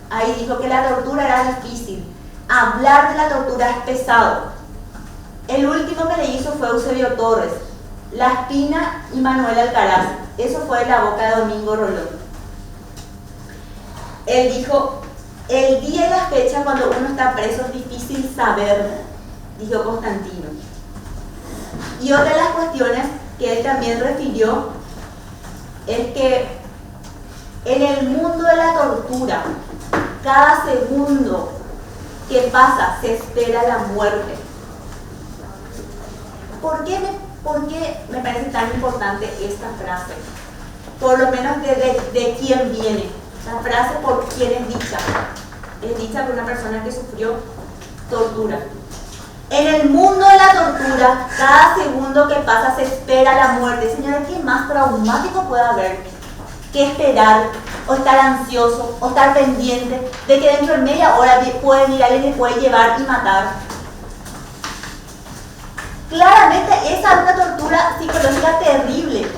ahí dijo que la tortura era difícil. Hablar de la tortura es pesado. El último que le hizo fue Eusebio Torres, La Espina y Manuel Alcaraz. Eso fue de la boca de Domingo Rolón. Él dijo, el día y la fecha cuando uno está preso es difícil saber, dijo Constantino. Y otra de las cuestiones que él también refirió es que en el mundo de la tortura, cada segundo que pasa se espera la muerte. ¿Por qué me parece tan importante esta frase? Por lo menos de quién viene. La frase por quién es dicha. Es dicha por una persona que sufrió tortura. En el mundo de la tortura, cada segundo que pasa se espera la muerte. Señores, ¿qué más traumático puede haber que esperar o estar ansioso o estar pendiente de que dentro de media hora puede venir alguien que puede llevar y matar? Claramente esa es una tortura psicológica terrible.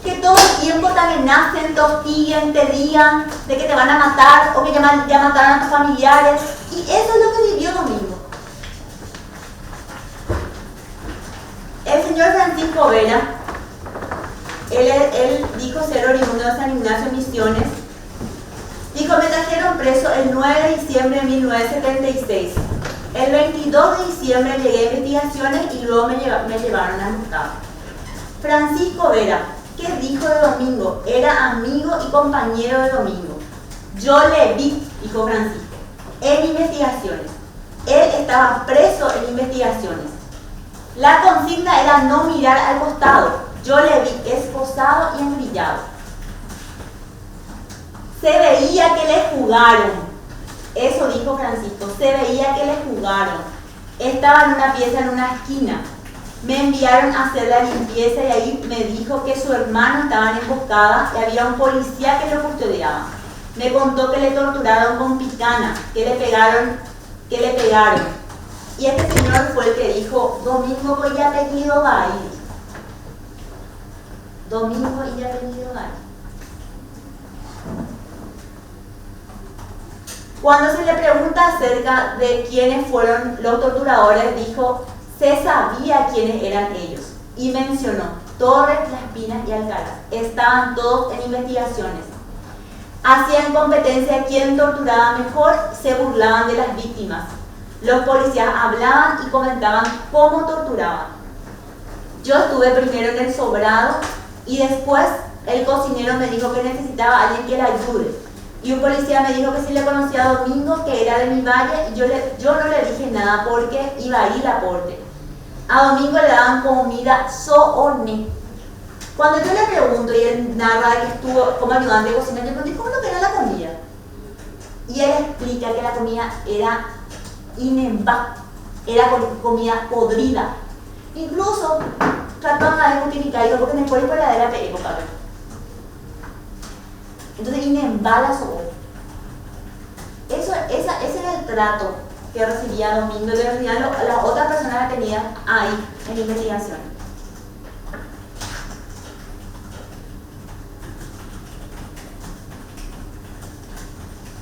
Que todo el tiempo te amenacen, te hostiguen, te digan de que te van a matar o que ya mataron a tus familiares. Y eso es lo que vivió Domingo. El señor Francisco Vera, él dijo ser oriundo de San Ignacio Misiones. Dijo, me trajeron preso el 9 de diciembre de 1976. El 22 de diciembre llegué a investigaciones y luego me llevaron a emboscada. Francisco Vera, ¿qué dijo de Domingo? Era amigo y compañero de Domingo. Yo le vi, dijo Francisco, en investigaciones. Él estaba preso en investigaciones. La consigna era no mirar al costado. Yo le vi esposado y embrillado. Se veía que le jugaron. Eso dijo Francisco, se veía que le jugaron. Estaba en una pieza en una esquina. Me enviaron a hacer la limpieza y ahí me dijo que su hermano estaba en emboscada y había un policía que lo custodiaba. Me contó que le torturaron con picana, que le pegaron. Y este señor fue el que dijo, Domingo pues ya ha apellido Gay. Domingo y ya ha apellido Gay. Cuando se le pregunta acerca de quiénes fueron los torturadores, dijo, se sabía quiénes eran ellos. Y mencionó Torres, Las Pinas y Alcalá. Estaban todos en investigaciones. Hacían competencia quién torturaba mejor, se burlaban de las víctimas. Los policías hablaban y comentaban cómo torturaban. Yo estuve primero en el sobrado y después el cocinero me dijo que necesitaba a alguien que le ayude. Y un policía me dijo que si le conocía a Domingo, que era de mi valle, y yo no le dije nada porque iba a ir a aporte. A Domingo le daban comida soorné. Cuando yo le pregunto y él narra que estuvo como ayudante de cocina, yo le pregunto, ¿cómo lo que era la comida? Y él explica que la comida era inembá, era comida podrida. Incluso trataban de justificar, porque en el pueblo era de la época. Entonces, inembá la soor. Ese era el trato que recibía Domingo, que recibían las otras personas detenidas ahí en investigación.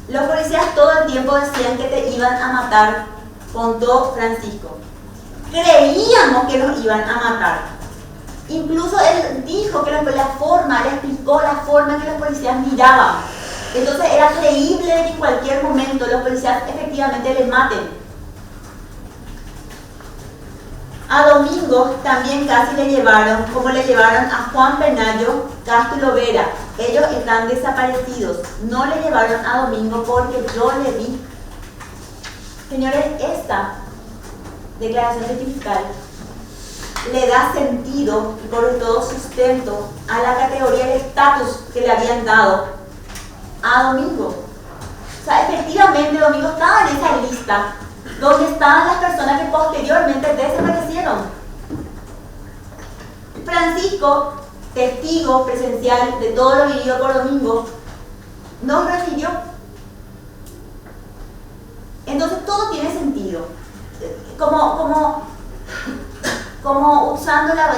Los policías todo el tiempo decían que te iban a matar, contó Francisco. Creíamos que nos iban a matar. Incluso él dijo que él explicó la forma en que los policías miraban. Entonces era creíble que en cualquier momento los policías efectivamente le maten. A Domingo también casi le llevaron, como le llevaron a Juan Penayo, Castro y Lovera. Ellos están desaparecidos. No le llevaron a Domingo porque yo le vi. Señores, esta declaración certifical le da sentido y por todo sustento a la categoría de estatus que le habían dado a Domingo. O sea, efectivamente Domingo estaba en esa lista donde estaban las personas que posteriormente desaparecieron. Francisco, testigo presencial de todo lo vivido por Domingo, nos refirió. Entonces todo tiene sentido. Como usando la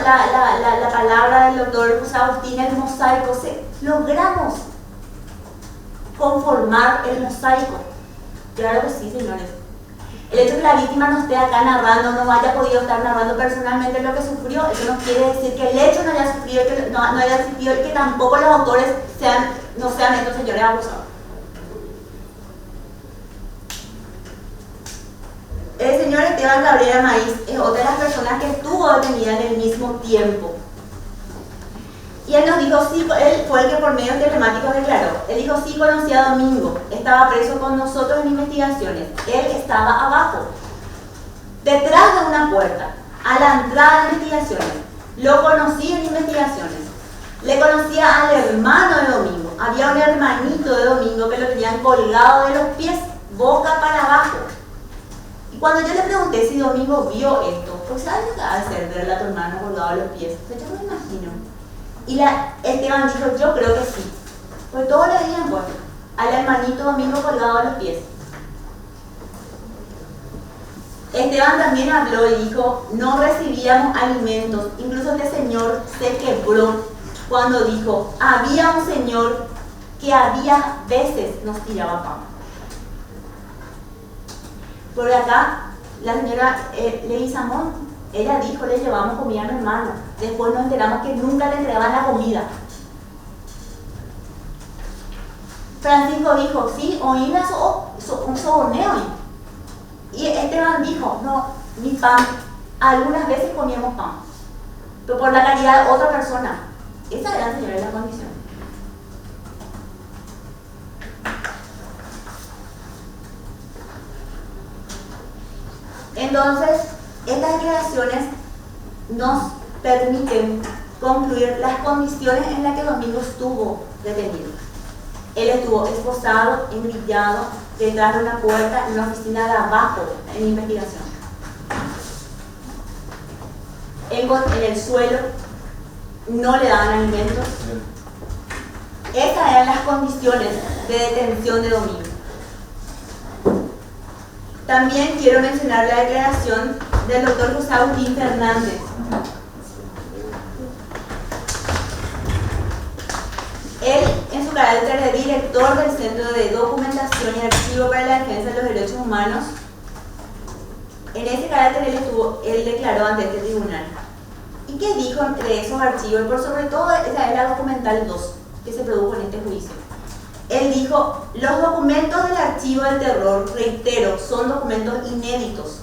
palabra del doctor José Agustín, el mosaico, logramos conformar el mosaico. Claro que sí, señores. El hecho de que la víctima no esté acá narrando, no haya podido estar narrando personalmente lo que sufrió, eso no quiere decir que el hecho no haya sufrido, que no haya sufrido y que tampoco los autores no sean estos señores abusados. El señor Esteban Cabrera Maíz es otra de las personas que estuvo detenida en el mismo tiempo. Y él nos dijo, sí, él fue el que por medios telemáticos declaró. Él dijo, sí, conocía a Domingo, estaba preso con nosotros en investigaciones. Él estaba abajo, detrás de una puerta, a la entrada de investigaciones. Lo conocí en investigaciones. Le conocía al hermano de Domingo. Había un hermanito de Domingo que lo tenían colgado de los pies, boca para abajo. Y cuando yo le pregunté si Domingo vio esto, pues ¿sabes lo que va a hacer verle a tu hermano colgado de los pies? Pues yo me imagino. Y Esteban dijo, yo creo que sí. Pues todos le dijeron, pues, al hermanito Domingo colgado de los pies. Esteban también habló y dijo, no recibíamos alimentos. Incluso este señor se quebró cuando dijo, había un señor que había veces nos tiraba pan. Por acá, la señora Leguizamón, ella dijo, le llevamos comida a mi hermano. Después nos enteramos que nunca le entregaban la comida. Francisco dijo, sí, oí un soborneo. Y Esteban dijo, no, mi pan, algunas veces comíamos pan, pero por la caridad de otra persona. Esa era, señora, la condición. Entonces, estas declaraciones nos permiten concluir las condiciones en las que Domingo estuvo detenido. Él estuvo esposado, engrillado, detrás de una puerta en una oficina de abajo en investigación. En el suelo, no le daban alimentos. Esas eran las condiciones de detención de Domingo. También quiero mencionar la declaración del doctor José Agustín Fernández. Él, en su carácter de director del Centro de Documentación y Archivo para la Defensa de los Derechos Humanos, en ese carácter él declaró ante este tribunal. ¿Y qué dijo de esos archivos? Por sobre todo, esa es la documental 2 que se produjo en este juicio. Él dijo: los documentos del archivo del terror, reitero, son documentos inéditos,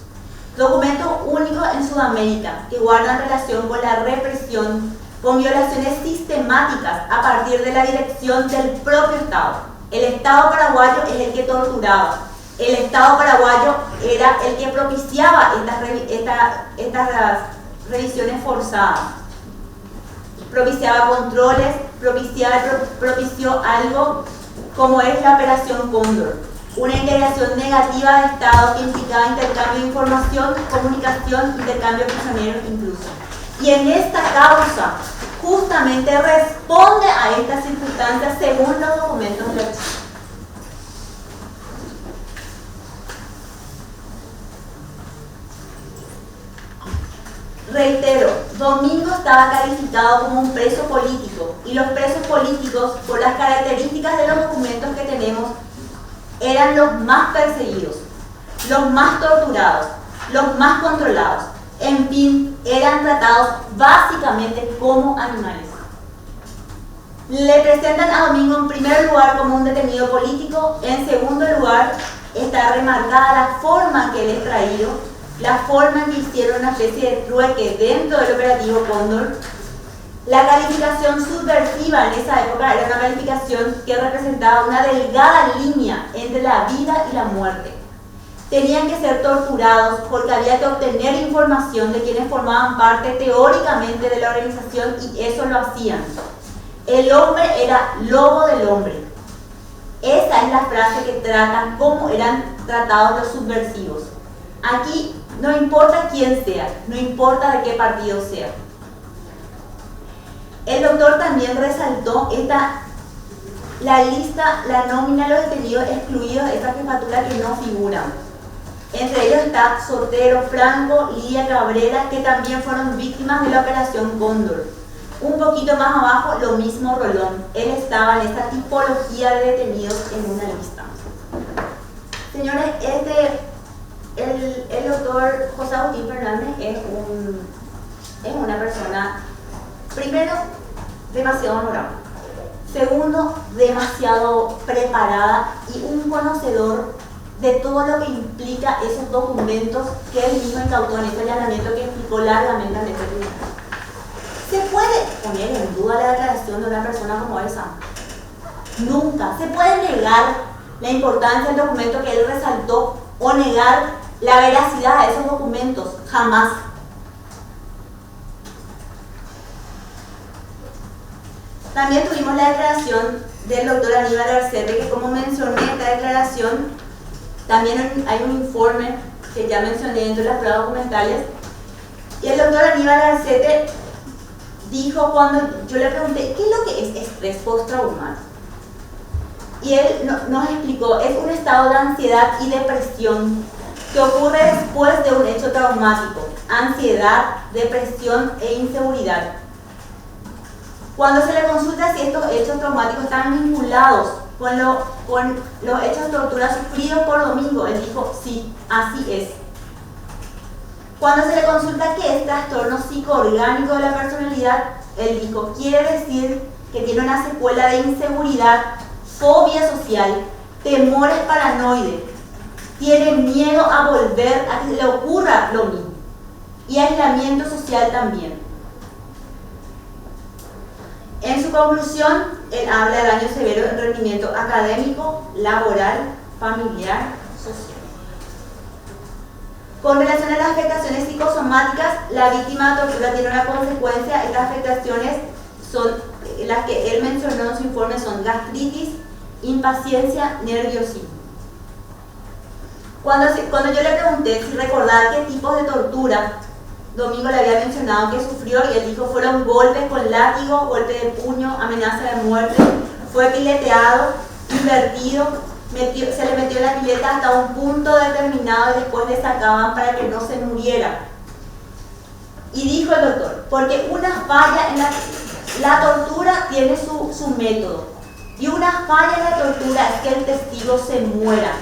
documentos únicos en Sudamérica, que guardan relación con la represión, con violaciones sistemáticas a partir de la dirección del propio Estado. El Estado paraguayo es el que torturaba. El Estado paraguayo era el que propiciaba estas revisiones forzadas. Propiciaba controles, propició algo como es la Operación Cóndor, una integración negativa de Estado que implicaba intercambio de información, comunicación, intercambio de prisioneros incluso. Y en esta causa justamente responde a estas circunstancias según los documentos del archivo. Reitero, Domingo estaba calificado como un preso político, y los presos políticos, por las características de los documentos que tenemos, eran los más perseguidos, los más torturados, los más controlados. En fin, eran tratados básicamente como animales. Le presentan a Domingo en primer lugar como un detenido político, en segundo lugar está remarcada la forma en que él es traído, la forma en que hicieron una especie de trueque dentro del operativo Cóndor. La calificación subversiva en esa época era una calificación que representaba una delgada línea entre la vida y la muerte. Tenían que ser torturados porque había que obtener información de quienes formaban parte teóricamente de la organización, y eso lo hacían. El hombre era lobo del hombre. Esa es la frase que trata cómo eran tratados los subversivos. Aquí no importa quién sea, no importa de qué partido sea. El doctor también resaltó la lista, la nómina de los detenidos excluidos de esta jefatura que no figuran. Entre ellos está Sotero, Franco, Lidia Cabrera, que también fueron víctimas de la Operación Cóndor. Un poquito más abajo, lo mismo Rolón. Él estaba en esta tipología de detenidos en una lista. Señores, el doctor José Agustín Fernández es una persona, primero, demasiado honorable, segundo, demasiado preparada y un conocedor de todo lo que implica esos documentos que él mismo incautó en ese allanamiento que explicó largamente en este tribunal. ¿Se puede poner en duda la declaración de una persona como esa? Nunca. ¿Se puede negar la importancia del documento que él resaltó o negar la veracidad de esos documentos? Jamás. También tuvimos la declaración del doctor Aníbal Arcete, que como mencioné, esta declaración, también hay un informe que ya mencioné dentro de las pruebas documentales, y el doctor Aníbal Arcete dijo, cuando yo le pregunté, ¿qué es lo que es estrés postraumático? Y él nos explicó, es un estado de ansiedad y depresión que ocurre después de un hecho traumático, ansiedad, depresión e inseguridad. Cuando se le consulta si estos hechos traumáticos están vinculados con los hechos de tortura sufridos por Domingo, él dijo, sí, así es. Cuando se le consulta qué es trastorno psicoorgánico de la personalidad, él dijo, quiere decir que tiene una secuela de inseguridad, fobia social, temores paranoides, tiene miedo a volver a que le ocurra lo mismo, y aislamiento social también. En su conclusión, él habla de daño severo en rendimiento académico, laboral, familiar, social. Con relación a las afectaciones psicosomáticas, la víctima de tortura tiene una consecuencia. Estas afectaciones son las que él mencionó en su informe, son gastritis, impaciencia, nerviosismo. Cuando yo le pregunté si recordaba qué tipos de tortura Domingo le había mencionado que sufrió, y él dijo fueron golpes con látigo, golpe de puño, amenaza de muerte, fue pileteado, invertido, se le metió en la pileta hasta un punto determinado y después le sacaban para que no se muriera. Y dijo el doctor, porque una falla en la tortura tiene su método, y una falla en la tortura es que el testigo se muera,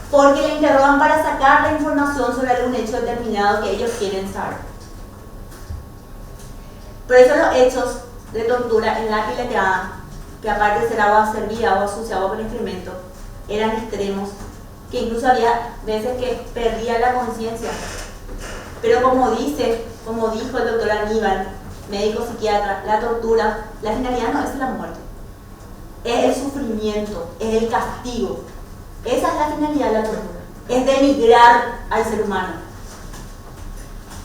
porque le interrogan para sacar la información sobre algún hecho determinado que ellos quieren saber. Por eso los hechos de tortura en la pileteada, que aparte de ser agua servida, agua sucia, agua con excremento, eran extremos, que incluso había veces que perdía la conciencia. Pero como dijo el doctor Aníbal, médico psiquiatra, la tortura, la finalidad no es la muerte, es el sufrimiento, es el castigo. Esa es la finalidad de la tortura, es denigrar al ser humano,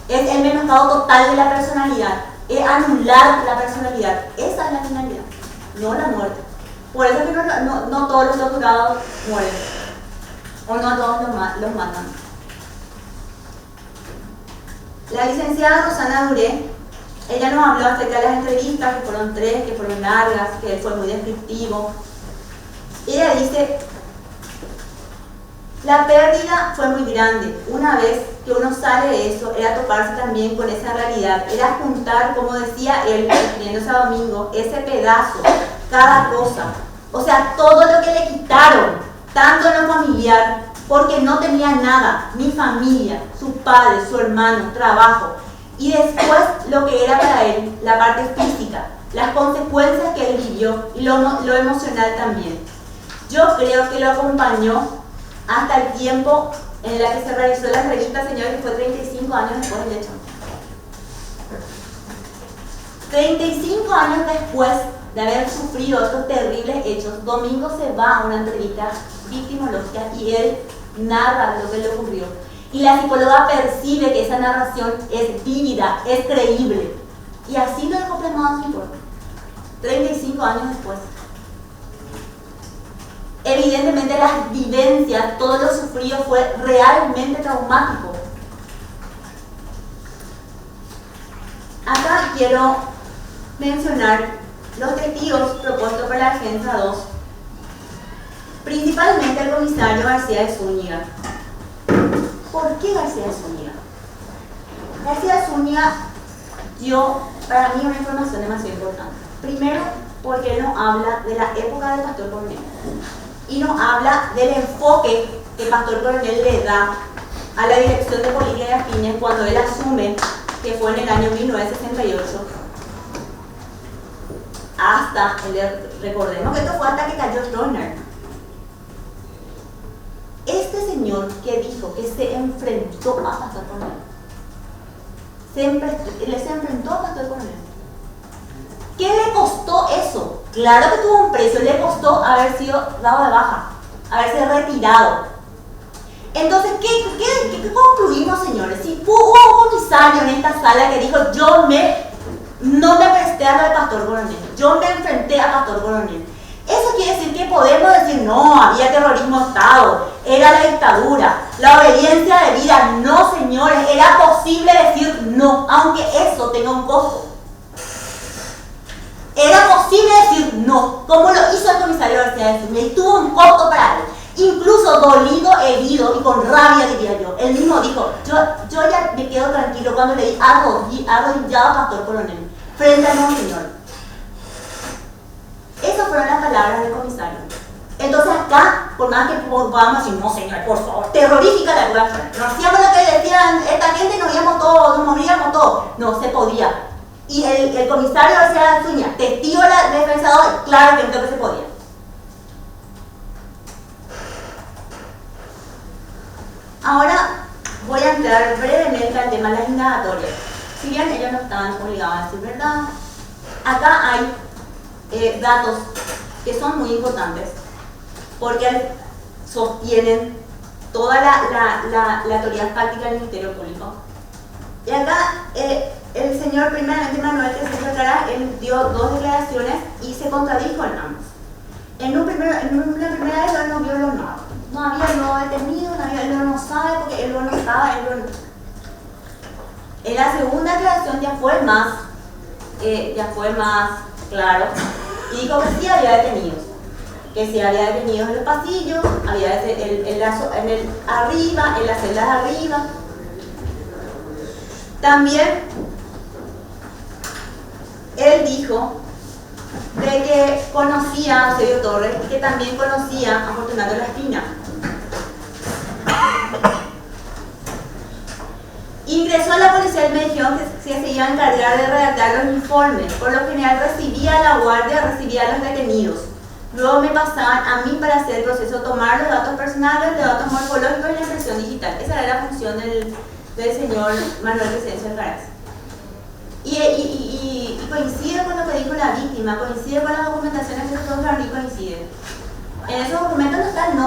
es el menoscabo total de la personalidad, es anular la personalidad. Esa es la finalidad, no la muerte. Por eso es que no todos los torturados mueren, o no a todos los matan. La licenciada Rosana Duré, ella nos habló acerca de las entrevistas, que fueron 3, que fueron largas, que fue muy descriptivo. Ella dice, la pérdida fue muy grande. Una vez que uno sale de eso, era toparse también con esa realidad, era juntar, como decía él, refiriéndose a Domingo, ese pedazo, cada cosa. O sea, todo lo que le quitaron, tanto en lo familiar, porque no tenía nada, ni familia, su padre, su hermano, trabajo. Y después lo que era para él, la parte física, las consecuencias que él vivió y lo emocional también. Yo creo que lo acompañó hasta el tiempo en el que se realizó la entrevista, señores, que fue 35 años después del hecho. 35 años después de haber sufrido estos terribles hechos, Domingo se va a una entrevista victimológica y él narra lo que le ocurrió. Y la psicóloga percibe que esa narración es vívida, es creíble. Y así lo dejó plasmado en su informe. 35 años después. Evidentemente las vivencias, todo lo sufrido fue realmente traumático. Acá quiero mencionar los testigos propuestos por la Agencia 2, principalmente el comisario García de Zúñiga. ¿Por qué García de Zúñiga? García de Zúñiga dio para mí una información demasiado importante. Primero, porque él nos habla de la época del Pastor Coronel y nos habla del enfoque que Pastor Coronel le da a la Dirección de Política de Afines cuando él asume, que fue en el año 1968, hasta, recordemos que esto fue hasta que cayó Stroessner. Este señor que dijo que se enfrentó a Pastor Coronel, se enfrentó a Pastor Coronel. ¿Qué le costó eso? Claro que tuvo un precio, le costó haber sido dado de baja, haberse retirado. Entonces, ¿qué concluimos, señores? Si hubo un comisario en esta sala que dijo, no me presté a lo de Pastor Coronel, yo me enfrenté a Pastor Coronel. Eso quiere decir que podemos decir, no, había terrorismo de Estado, era la dictadura, la obediencia de vida. No, señores, era posible decir no, aunque eso tenga un costo. Era posible decir no, como lo hizo el comisario García de Zúñiga, y tuvo un costo para él. Incluso dolido, herido y con rabia, diría yo. Él mismo dijo, yo ya me quedo tranquilo cuando le di arrodillado a Pastor Coronel frente a Monseñor. Esas fueron las palabras del comisario. Entonces acá, por más que podamos decir, no señor, por favor, terrorífica la cura, no hacíamos lo que decían esta gente, nos íbamos todos, nos moríamos todos. No se podía. Y el comisario García de Zúñiga, testigo defensador, claro que no se podía. Ahora voy a entrar brevemente al tema de las indagatorias. Si bien ellos no estaban obligados a decir verdad, acá hay datos que son muy importantes porque sostienen toda la teoría táctica del Ministerio Público. Y acá el señor, primeramente Manuel Tresito Alcaraz, él dio 2 declaraciones y se contradijo en ambos. En una primera vez él no vio lo nuevo. No había nuevo detenido, él no sabe porque él no estaba, En la segunda aclaración ya fue más claro y dijo que sí había detenidos. Que sí había detenidos en los pasillos, había arriba, en las celdas de arriba. También él dijo de que conocía a Eusebio Torres y que también conocía a Fortunato La Espina. Ingresó a la policía y me dijeron que se iba a encargar de redactar los informes. Por lo general recibía a la guardia, recibía a los detenidos. Luego me pasaban a mí para hacer el proceso, tomar los datos personales, los datos morfológicos y la impresión digital. Esa era la función del señor Manuel Crescencio Alcaraz. Y coincide con lo que dijo la víctima, coincide con las documentaciones que nosotros y coinciden. En esos documentos no está el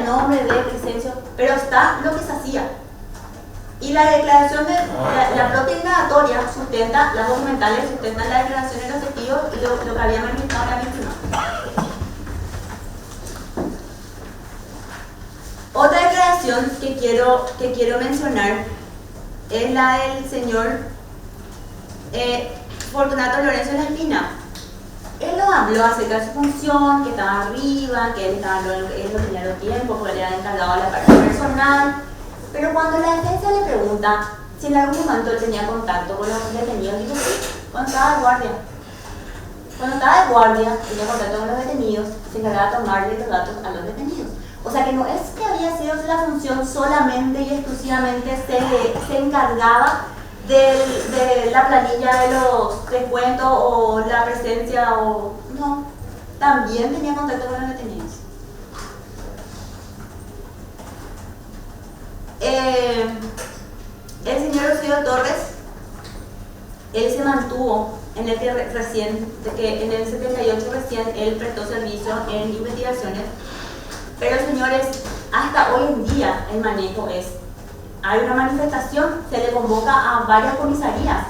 nombre de Crescencio, pero está lo que se hacía. Y la declaración de la propia indagatoria sustenta, las documentales sustentan la declaración de los testigos y lo que había manifestado la víctima. Otra declaración que quiero mencionar es la del señor Fortunato Lorenzo La Espina. Él lo habló acerca de su función, que estaba arriba, que él no tenía los tiempos, porque él era encargado de la parte personal. Pero cuando la defensa le pregunta si en algún momento él tenía contacto con los detenidos, dijo sí, cuando estaba de guardia. Cuando estaba de guardia, tenía contacto con los detenidos, se encargaba de tomarle los datos a los detenidos. O sea que no es que había sido la función solamente y exclusivamente se encargaba de la planilla de los descuentos o la presencia o no, también tenía contacto con los detenidos. El señor Eusebio Torres, él se mantuvo en el que en el 78 recién él prestó servicio en investigaciones, pero señores, hasta hoy en día el manejo es, hay una manifestación, se le convoca a varias comisarías.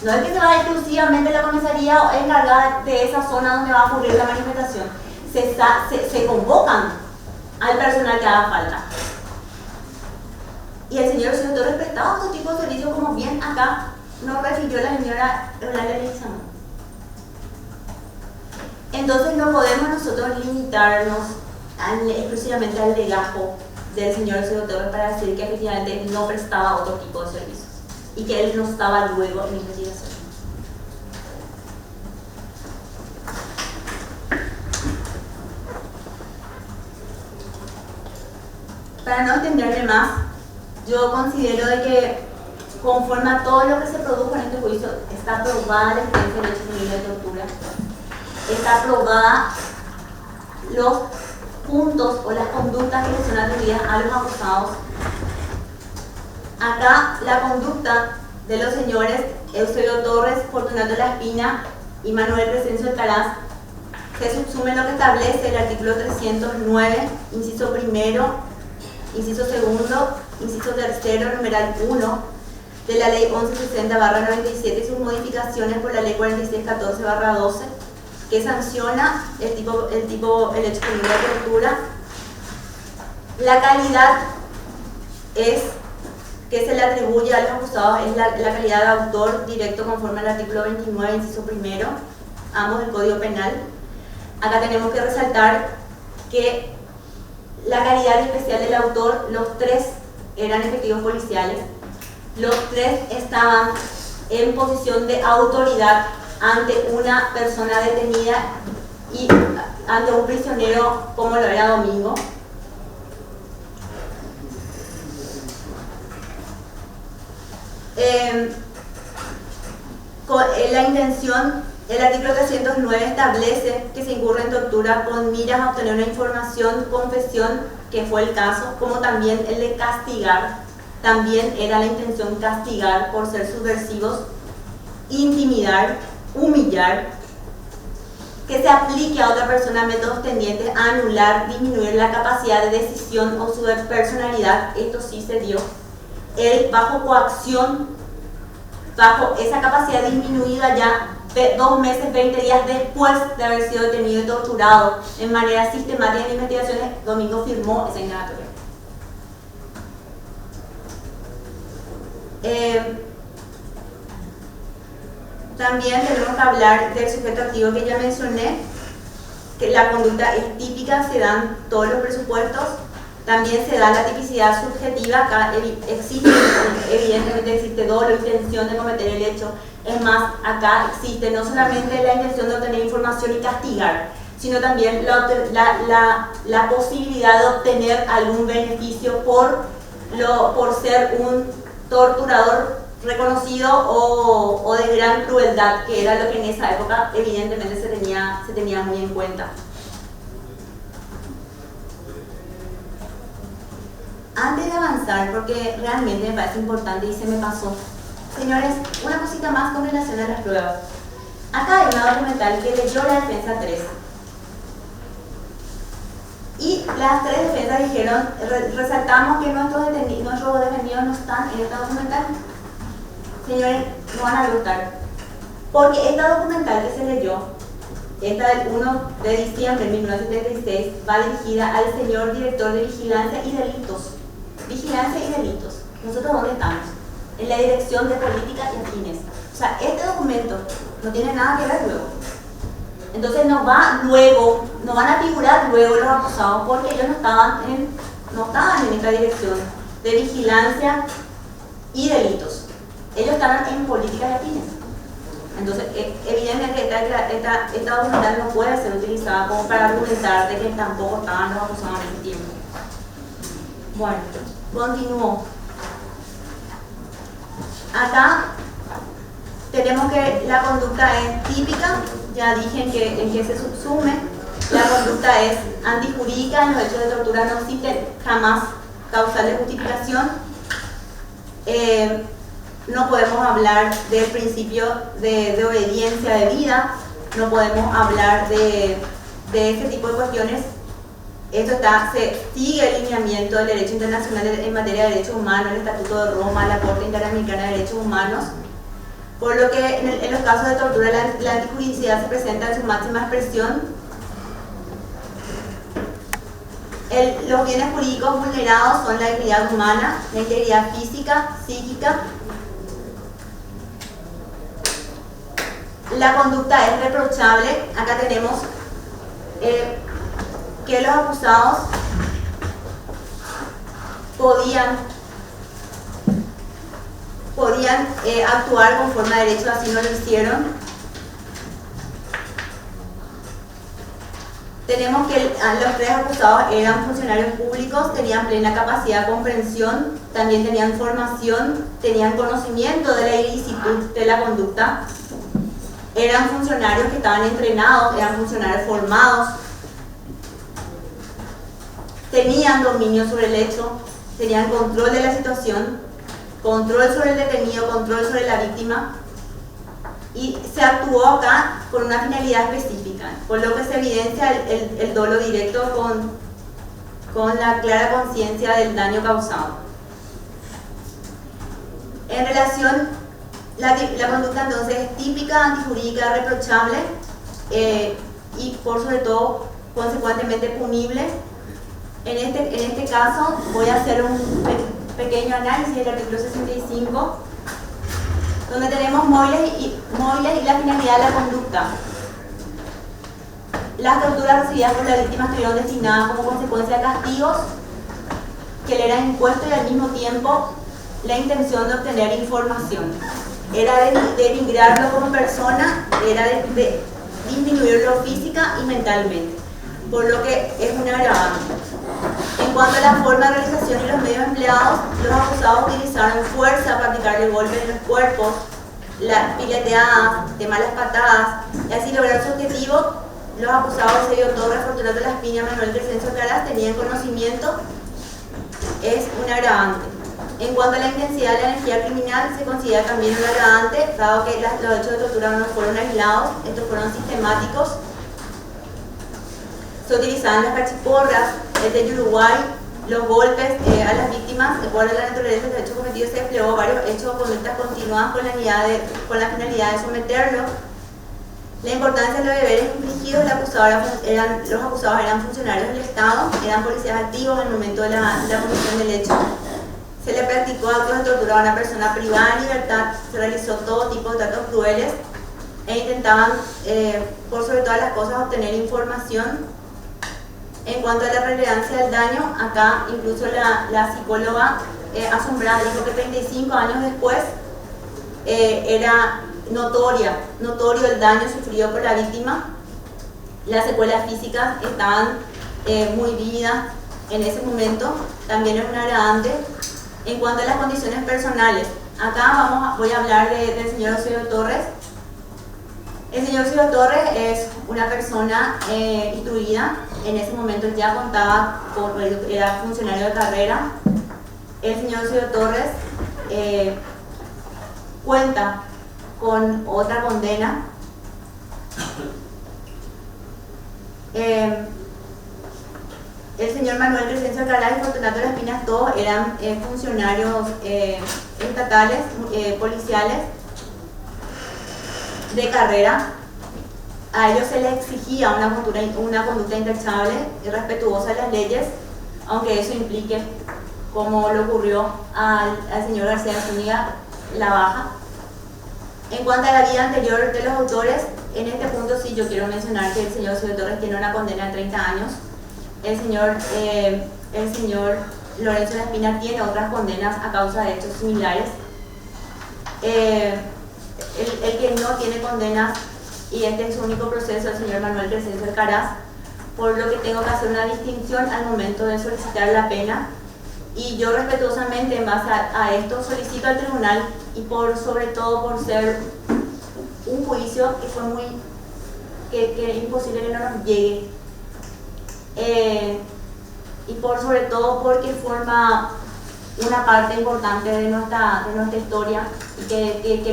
No es que se va exclusivamente la comisaría encargada de esa zona donde va a ocurrir la manifestación, se convocan al personal que haga falta. Y el señor Torres prestaba otro tipo de servicio, como bien acá nos refirió la señora Eulalia Leguizamón. Entonces no podemos nosotros limitarnos exclusivamente al legajo del señor Torres para decir que efectivamente no prestaba otro tipo de servicios y que él no estaba luego en investigación. Para no extenderme más, yo considero de que conforme a todo lo que se produjo en este juicio, está aprobada la existencia del hecho punible de tortura, está aprobada los puntos o las conductas que son atribuidas a los acusados. Acá la conducta de los señores Eusebio Torres, Fortunato La Espina y Manuel Crescencio Alcaraz se subsume lo que establece el artículo 309, inciso primero, inciso segundo, inciso tercero, numeral 1 de la ley 1160/97 y sus modificaciones por la ley 4614/12, que sanciona el hecho punible de tortura. La calidad que se le atribuye a los acusados es la calidad de autor directo conforme al artículo 29, inciso primero, ambos del Código Penal. Acá tenemos que resaltar que la calidad especial del autor, los tres eran efectivos policiales, los tres estaban en posición de autoridad ante una persona detenida y ante un prisionero como lo era Domingo. La intención, el artículo 309 establece que se incurre en tortura con miras a obtener una información, confesión, que fue el caso, como también el de castigar. También era la intención castigar por ser subversivos, intimidar, humillar, que se aplique a otra persona métodos tendientes a anular, disminuir la capacidad de decisión o su personalidad. Esto sí se dio. Él, bajo coacción, bajo esa capacidad disminuida, ya 2 meses, 20 días después de haber sido detenido y torturado en manera sistemática en investigaciones, Domingo firmó esa indagatoria. También tenemos que hablar del sujeto activo que ya mencioné, que la conducta es típica, se dan todos los presupuestos, también se da la tipicidad subjetiva, acá evidentemente existe dolo, intención de cometer el hecho. Es más, acá existe no solamente la intención de obtener información y castigar, sino también la posibilidad de obtener algún beneficio por ser un torturador reconocido o de gran crueldad, que era lo que en esa época evidentemente se tenía muy en cuenta. Antes de avanzar, porque realmente me parece importante y se me pasó, señores, una cosita más con relación a las pruebas. Acá hay una documental que leyó la defensa 3. Y las 3 defensas dijeron, resaltamos que nuestros defendidos no están en esta documental. Señores, no van a gustar. Porque esta documental que se leyó, esta del 1 de diciembre de 1976, va dirigida al señor director de Vigilancia y Delitos. Vigilancia y Delitos. ¿Nosotros dónde estamos? En la Dirección de Política y Afines. O sea, este documento no tiene nada que ver luego. Entonces no van a figurar luego los acusados porque ellos no estaban en esta dirección de vigilancia y delitos. Ellos estaban en política y afines. Entonces, evidentemente esta documental no puede ser utilizada como para argumentar de que tampoco estaban los acusados en ese tiempo. Bueno, continúo. Acá tenemos que la conducta es típica, ya dije en que se subsume. La conducta es antijurídica, en los hechos de tortura no existe jamás causal de justificación. No podemos hablar del principio de obediencia debida, no podemos hablar de ese tipo de cuestiones. Esto se sigue el lineamiento del derecho internacional en materia de derechos humanos, el Estatuto de Roma, la Corte Interamericana de Derechos Humanos, por lo que en los casos de tortura la antijuridicidad se presenta en su máxima expresión. Los bienes jurídicos vulnerados son la dignidad humana, la integridad física, psíquica. La conducta es reprochable. Acá tenemos que los acusados podían actuar conforme a derecho, así no lo hicieron. Tenemos que los 3 acusados eran funcionarios públicos, tenían plena capacidad de comprensión, también tenían formación, tenían conocimiento de la ilicitud de la conducta, eran funcionarios que estaban entrenados, eran funcionarios formados, tenían dominio sobre el hecho, tenían control de la situación, control sobre el detenido, control sobre la víctima, y se actuó acá con una finalidad específica, por lo que se evidencia el dolo directo con la clara conciencia del daño causado. En relación, la conducta entonces es típica, antijurídica, reprochable y por sobre todo consecuentemente punible. En este caso voy a hacer un pequeño análisis del artículo 65, donde tenemos móviles y la finalidad de la conducta. Las torturas recibidas por la víctima estuvieron destinadas como consecuencia de castigos que le eran impuestos y al mismo tiempo la intención de obtener información. Era de denigrarlo como persona, era de disminuirlo física y mentalmente, por lo que es un agravante. En cuanto a la forma de realización y los medios empleados, los acusados utilizaron fuerza para aplicarle golpes en los cuerpos, las pileteadas, de malas patadas, y así lograr su objetivo. Los acusados Eusebio Torres, Fortunato Las Piñas, Manuel Crescencio Caras tenían conocimiento, es un agravante. En cuanto a la intensidad de la energía criminal, se considera también un agravante, dado que los hechos de tortura no fueron aislados, estos fueron sistemáticos. Se utilizaban las cachiporras, desde Uruguay, los golpes a las víctimas, de acuerdo a la naturaleza de los hechos cometidos, se desplegó varios hechos o conductas continuadas con la finalidad de someterlo. La importancia de los deberes infligidos, los acusados eran funcionarios del Estado, eran policías activos en el momento de la comisión del hecho. Se le practicó actos de tortura a una persona privada de libertad, se realizó todo tipo de tratos crueles e intentaban, por sobre todas las cosas, obtener información. En cuanto a la relevancia del daño, acá incluso la psicóloga asombrada dijo que 35 años después era notorio el daño sufrido por la víctima. Las secuelas físicas estaban muy vívidas en ese momento, también es un agravante. En cuanto a las condiciones personales, acá voy a hablar del señor Eusebio Torres. El señor Eusebio Torres es una persona instruida, en ese momento ya contaba, era funcionario de carrera. El señor Eusebio Torres cuenta con otra condena. El señor Manuel Crescencio Alcaraz y Fortunato Las Pinas, todos eran funcionarios estatales, policiales de carrera. A ellos se les exigía una conducta intachable y respetuosa de las leyes, aunque eso implique, como le ocurrió al señor García Zúñiga, la baja. En cuanto a la vida anterior de los autores, en este punto sí yo quiero mencionar que el señor Eusebio Torres tiene una condena de 30 años. El señor Lorenzo Las Pinas tiene otras condenas a causa de hechos similares. El que no tiene condenas, y este es su único proceso, el señor Manuel Crescencio Alcaraz, por lo que tengo que hacer una distinción al momento de solicitar la pena. Y yo respetuosamente, en base a esto, solicito al tribunal, y sobre todo por ser un juicio que fue que es imposible que no nos llegue, y sobre todo porque forma una parte importante de nuestra historia y que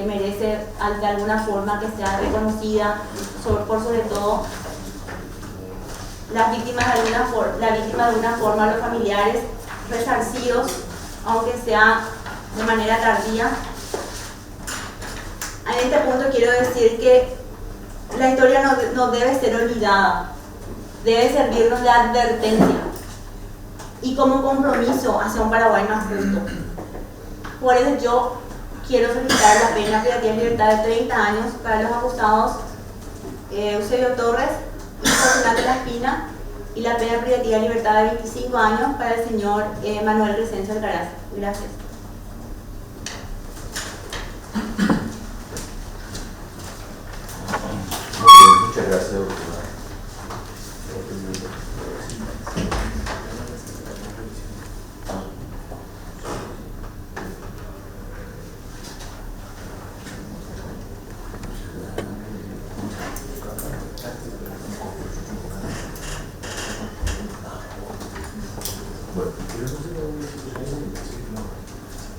merece de alguna forma que sea reconocida, por sobre todo las víctimas de alguna forma, los familiares resarcidos, aunque sea de manera tardía. En este punto quiero decir que la historia no debe ser olvidada, debe servirnos de advertencia y como compromiso hacia un Paraguay más justo. Por eso yo quiero solicitar la pena privativa de libertad de 30 años para los acusados Eusebio Torres y Fortunato Las Pinas, y la pena privativa de libertad de 25 años para el señor Manuel Crescencio Alcaraz. Gracias. Muy bien, muchas gracias, doctora.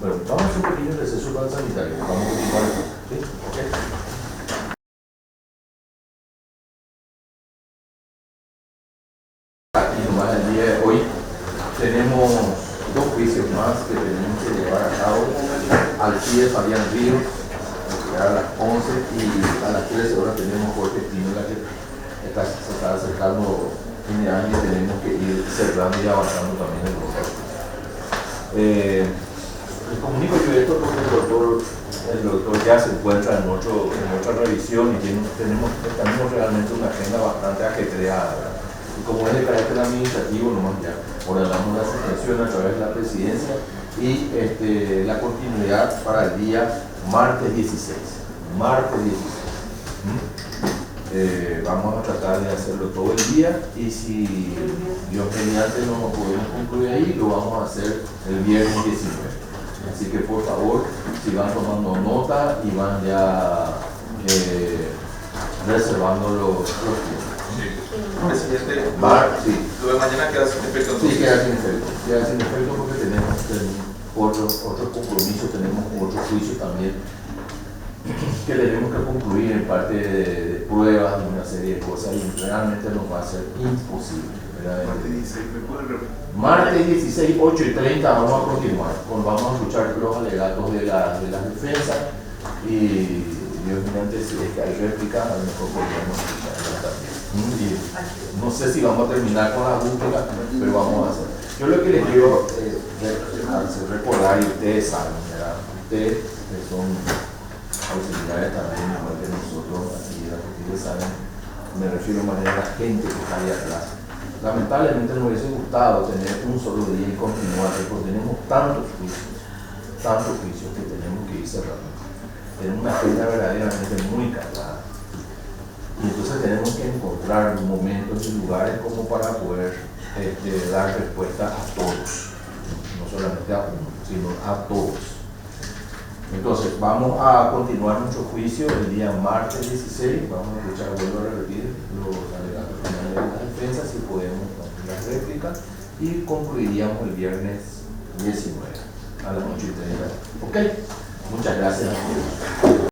Bueno, vamos a hacer un pequeño receso para el sanitario. Vamos a continuar. ¿Sí? Okay. Aquí nomás el día de hoy tenemos dos juicios más que tenemos que llevar a cabo. Alcides Fabián Ríos, a las 11, y a las 13 horas tenemos Jorge Espínola, que se está acercando fin de año y tenemos que ir cerrando y avanzando también el proceso. Les comunico yo esto porque el doctor ya se encuentra en otra revisión y tenemos realmente una agenda bastante ajetreada, ¿verdad? Y como es de carácter administrativo, nomás ya ordenamos la suspensión a través de la presidencia y la continuidad para el día martes 16. Vamos a tratar de hacerlo todo el día, y si Dios mediante no podemos concluir ahí, lo vamos a hacer el viernes 19. Así que por favor, si van tomando nota y van ya reservando los tiempos. Presidente, Sí. lo de mañana queda sin efecto. Sí, queda sin efecto porque tenemos otros compromisos, tenemos otros juicios también que tenemos que concluir en parte de pruebas y una serie de cosas, y realmente nos va a ser imposible. Martes 16, 8:30 vamos a continuar, vamos a escuchar los alegatos de las defensas y Dios mediante, si es que hay réplicas, a lo mejor podríamos escucharlas también. Y no sé si vamos a terminar con la búsqueda, pero vamos a hacer. Yo lo que les quiero hacer recordar, y ustedes saben, ¿verdad? Ustedes que son auxiliares también, igual que nosotros, así que ustedes saben, me refiero más a la gente que está ahí atrás. Lamentablemente nos hubiese gustado tener un solo día y continuar, porque tenemos tantos juicios que tenemos que ir cerrando. Tenemos una agenda verdaderamente muy cargada. Y entonces tenemos que encontrar momentos y lugares como para poder dar respuesta a todos. No solamente a uno, sino a todos. Entonces, vamos a continuar nuestro juicio el día martes 16. Vamos a escuchar, vuelvo a repetir, los alegatos finales de la defensa, si podemos hacer las réplicas, y concluiríamos el viernes 19 a las 8:30. ¿Ok? Muchas gracias a todos.